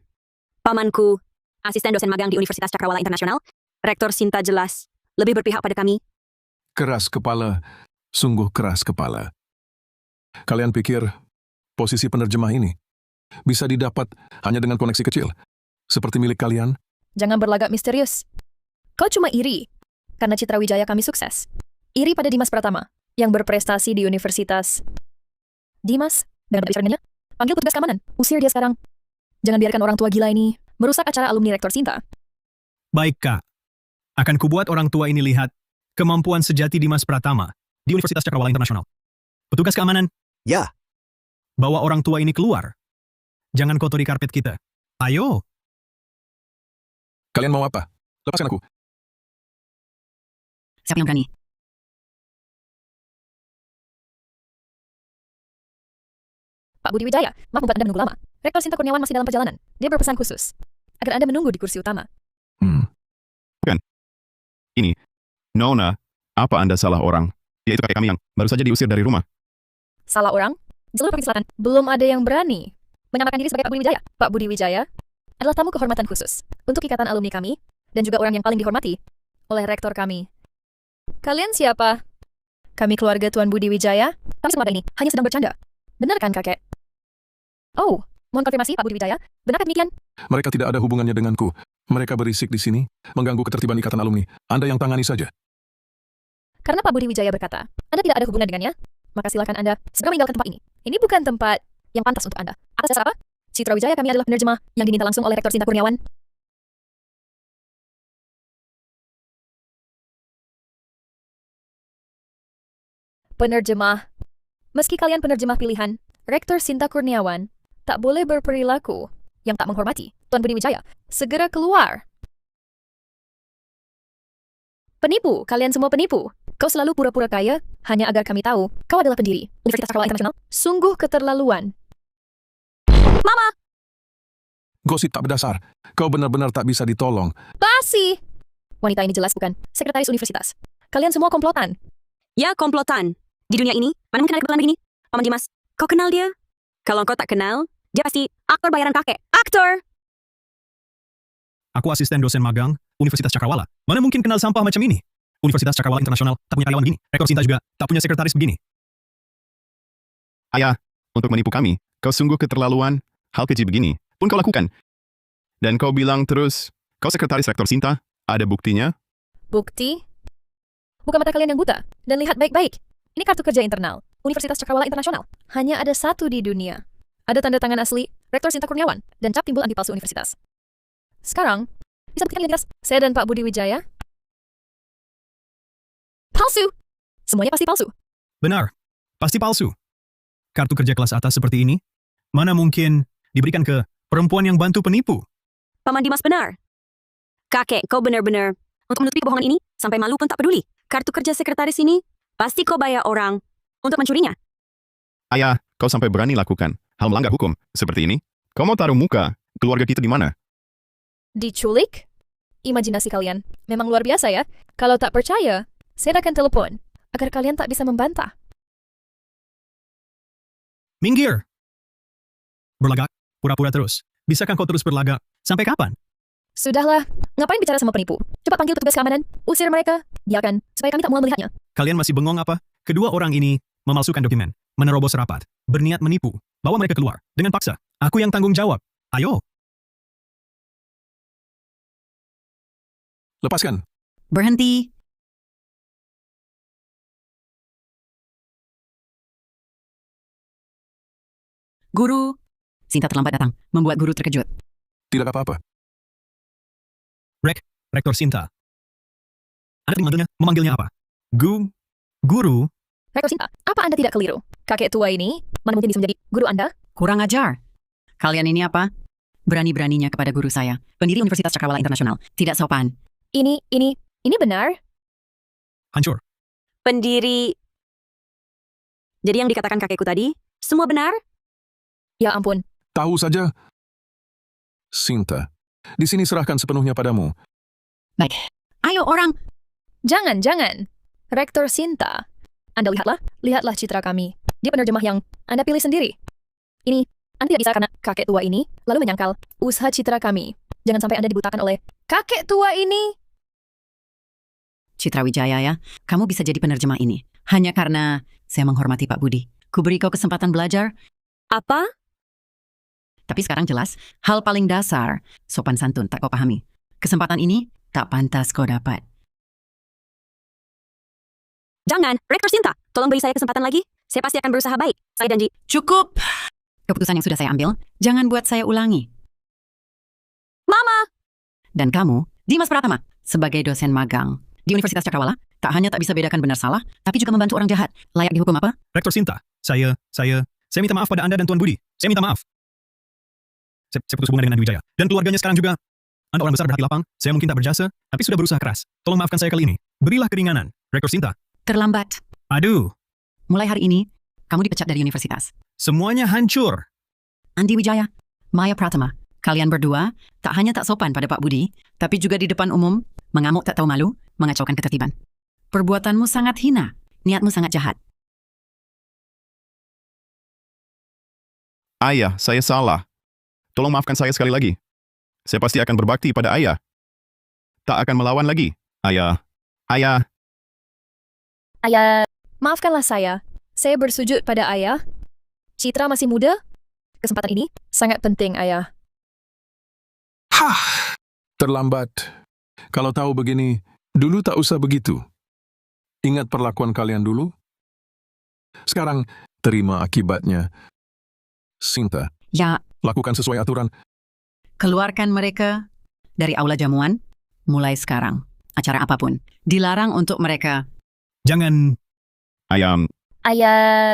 Pamanku, asisten dosen magang di Universitas Cakrawala Internasional. Rektor Sinta jelas lebih berpihak pada kami. Keras kepala, sungguh keras kepala. Kalian pikir posisi penerjemah ini bisa didapat hanya dengan koneksi kecil, seperti milik kalian? Jangan berlagak misterius. Kau cuma iri karena Citra Wijaya kami sukses. Iri pada Dimas Pratama. yang berprestasi di universitas. Dimas, dan berbicara dengannya, panggil petugas keamanan, usir dia sekarang. Jangan biarkan orang tua gila ini merusak acara alumni Rektor Sinta. Baik, Kak. Akan kubuat orang tua ini lihat kemampuan sejati Dimas Pratama di Universitas Cakrawala Internasional. Petugas keamanan, Ya, bawa orang tua ini keluar. Jangan kotori karpet kita. Ayo. Kalian mau apa? Lepaskan aku. Siapa yang berani? Pak Budi Wijaya, maaf membuat Anda menunggu lama. Rektor Sinta Kurniawan masih dalam perjalanan. Dia berpesan khusus agar Anda menunggu di kursi utama. Ini, Nona, apa Anda salah orang? Dia itu kakek kami yang baru saja diusir dari rumah. Salah orang? Di seluruh Provinsi Selatan, belum ada yang berani menyamakan diri sebagai Pak Budi Wijaya. Pak Budi Wijaya adalah tamu kehormatan khusus untuk ikatan alumni kami dan juga orang yang paling dihormati oleh rektor kami. Kalian siapa? Kami keluarga Tuan Budi Wijaya. Kami semua ini hanya sedang bercanda. Benar kan, kakek? Oh, mohon konfirmasi Pak Budi Wijaya. Benarkah demikian? Mereka tidak ada hubungannya denganku. Mereka berisik di sini, mengganggu ketertiban ikatan alumni. Anda yang tangani saja. Karena Pak Budi Wijaya berkata, Anda tidak ada hubungan dengannya, maka silakan Anda segera meninggalkan tempat ini. Ini bukan tempat yang pantas untuk Anda. Atas dasar apa? Citra Wijaya kami adalah penerjemah yang diminta langsung oleh Rektor Sinta Kurniawan. Penerjemah. Meski kalian penerjemah pilihan, Rektor Sinta Kurniawan tak boleh berperilaku yang tak menghormati Tuan Budi Wijaya. Segera keluar. Penipu, kalian semua penipu. Kau selalu pura-pura kaya hanya agar kami tahu kau adalah pendiri Universitas Cakrawala Internasional. Sungguh keterlaluan. Mama! Gosip tak berdasar. Kau benar-benar tak bisa ditolong. Basi! Wanita ini jelas bukan sekretaris universitas. Kalian semua komplotan. Ya, komplotan. Di dunia ini, mana mungkin ada kebetulan begini? Paman Dimas, kau kenal dia? Kalau kau tak kenal, dia pasti aktor bayaran kakek. Aktor! Aku asisten dosen magang Universitas Cakrawala. Mana mungkin kenal sampah macam ini? Universitas Cakrawala Internasional tak punya karyawan begini. Rektor Sinta juga tak punya sekretaris begini. Ayah, untuk menipu kami, kau sungguh keterlaluan. Hal keji begini pun kau lakukan. Dan kau bilang terus, kau sekretaris Rektor Sinta. Ada buktinya? Bukti? Buka mata kalian yang buta dan lihat baik-baik. Ini kartu kerja internal Universitas Cakrawala Internasional. Hanya ada satu di dunia. Ada tanda tangan asli Rektor Sinta Kurniawan dan cap timbul anti palsu universitas. Sekarang, bisa buktikan identitas saya dan Pak Budi Wijaya? Palsu! Semuanya pasti palsu. Benar, pasti palsu. Kartu kerja kelas atas seperti ini, mana mungkin diberikan ke perempuan yang bantu penipu? Paman Dimas benar. Kakek, kau benar-benar untuk menutupi kebohongan ini sampai malu pun tak peduli. Kartu kerja sekretaris ini, pasti kau bayar orang untuk mencurinya. Ayah, kau sampai berani lakukan hal melanggar hukum seperti ini? Kau mau taruh muka keluarga kita di mana? Diculik? Imajinasi kalian memang luar biasa ya. Kalau tak percaya, saya akan telepon agar kalian tak bisa membantah. Minggir! Berlagak, pura-pura terus. Bisakah kau terus berlagak? Sampai kapan? Sudahlah, ngapain bicara sama penipu? Cepat panggil petugas keamanan, usir mereka, biarkan, supaya kami tak mau melihatnya. Kalian masih bengong apa? Kedua orang ini memalsukan dokumen, menerobos rapat, berniat menipu, bawa mereka keluar, dengan paksa. Aku yang tanggung jawab. Ayo! Lepaskan. Berhenti. Guru. Sinta terlambat datang, membuat guru terkejut. Tidak apa-apa. Rektor Sinta. Anda memanggilnya apa? Guru? Rektor Sinta, apa Anda tidak keliru? Kakek tua ini, mana mungkin bisa menjadi guru Anda? Kurang ajar. Kalian ini apa? Berani-beraninya kepada guru saya, pendiri Universitas Cakrawala Internasional. Tidak sopan. Ini benar? Hancur. Pendiri... Jadi yang dikatakan kakekku tadi, semua benar? Ya ampun. Tahu saja. Sinta, di sini serahkan sepenuhnya padamu. Baik. Ayo orang. Jangan. Rektor Sinta. Anda lihatlah citra kami. Dia penerjemah yang Anda pilih sendiri. Ini, Anda tidak bisa karena kakek tua ini lalu menyangkal usaha citra kami. Jangan sampai Anda dibutakan oleh kakek tua ini. Citra Wijaya ya, kamu bisa jadi penerjemah ini. Hanya karena saya menghormati Pak Budi. Kuberi kau kesempatan belajar. Apa? Tapi sekarang jelas, hal paling dasar, sopan santun tak kau pahami. Kesempatan ini tak pantas kau dapat. Jangan, Rektor Sinta. Tolong beri saya kesempatan lagi. Saya pasti akan berusaha baik. Saya janji. Cukup! Keputusan yang sudah saya ambil, jangan buat saya ulangi. Mama! Dan kamu, Dimas Pratama, sebagai dosen magang di Universitas Cakrawala, tak hanya tak bisa bedakan benar salah, tapi juga membantu orang jahat. Layak dihukum apa? Rektor Sinta, saya minta maaf pada Anda dan Tuan Budi. Saya minta maaf. Saya putus hubungan dengan Andi Wijaya. Dan keluarganya sekarang juga. Anda orang besar berhati lapang, saya mungkin tak berjasa, tapi sudah berusaha keras. Tolong maafkan saya kali ini. Berilah keringanan. Rektor Sinta. Terlambat. Aduh, Mulai hari ini, kamu dipecat dari universitas. semuanya hancur. Andi Wijaya, Maya Pratama, kalian berdua tak hanya tak sopan pada Pak Budi, tapi juga di depan umum, mengamuk tak tahu malu, mengacaukan ketertiban. Perbuatanmu sangat hina, niatmu sangat jahat. Ayah, saya salah. Tolong maafkan saya sekali lagi. Saya pasti akan berbakti pada ayah. Tak akan melawan lagi. Ayah. Ayah. Ayah, maafkanlah saya. Saya bersujud pada ayah. Citra masih muda. Kesempatan ini sangat penting, ayah. Terlambat. Kalau tahu begini, dulu tak usah begitu. Ingat perlakuan kalian dulu? Sekarang, terima akibatnya. Sinta, Ya, lakukan sesuai aturan. keluarkan mereka dari aula jamuan, mulai sekarang. Acara apapun, dilarang untuk mereka. Jangan. Ayah. Ayah,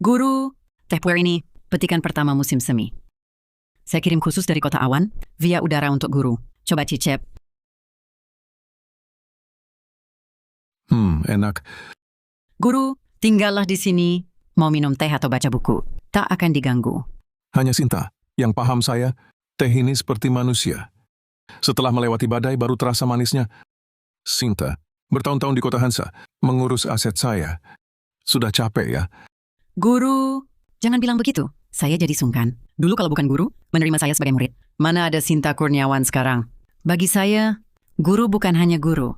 Guru, teh puer ini petikan pertama musim semi. Saya kirim khusus dari Kota Awan, via udara untuk guru. Coba cicip. Enak. Guru, tinggallah di sini. Mau minum teh atau baca buku. Tak akan diganggu. Hanya Sinta yang paham saya, teh ini seperti manusia. Setelah melewati badai baru terasa manisnya. Sinta, bertahun-tahun di Kota Hansa, mengurus aset saya. Sudah capek ya? Guru, jangan bilang begitu. Saya jadi sungkan. Dulu kalau bukan guru, menerima saya sebagai murid. Mana ada Sinta Kurniawan sekarang? Bagi saya, guru bukan hanya guru,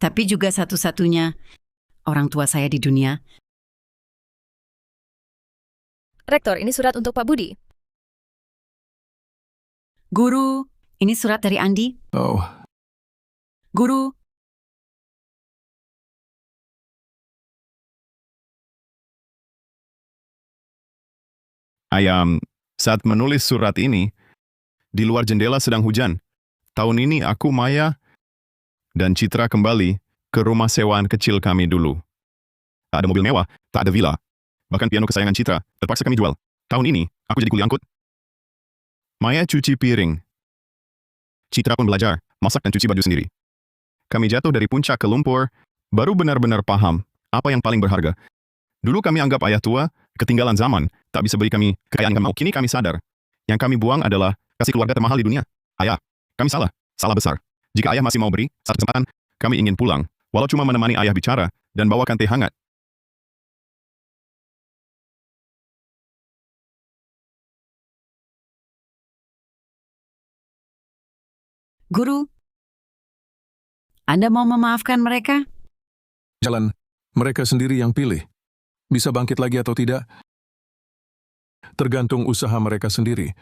tapi juga satu-satunya orang tua saya di dunia. Rektor, ini surat untuk Pak Budi. Guru, ini surat dari Andi. Oh, Guru, Ayah, saat menulis surat ini, di luar jendela sedang hujan. Tahun ini aku, Maya, dan Citra kembali ke rumah sewaan kecil kami dulu. Tak ada mobil mewah, tak ada villa. Bahkan piano kesayangan Citra terpaksa kami jual. Tahun ini, aku jadi kuli angkut. Maya cuci piring. Citra pun belajar, masak dan cuci baju sendiri. Kami jatuh dari puncak ke lumpur, baru benar-benar paham apa yang paling berharga. Dulu kami anggap ayah tua, ketinggalan zaman, tak bisa beri kami kekayaan yang mau. Kini kami sadar, yang kami buang adalah kasih keluarga termahal di dunia. Ayah, kami salah besar. Jika ayah masih mau beri satu kesempatan, kami ingin pulang, walau cuma menemani ayah bicara dan bawakan teh hangat. guru, Anda mau memaafkan mereka? jalan. Mereka sendiri yang pilih. Bisa bangkit lagi atau tidak? Tergantung usaha mereka sendiri.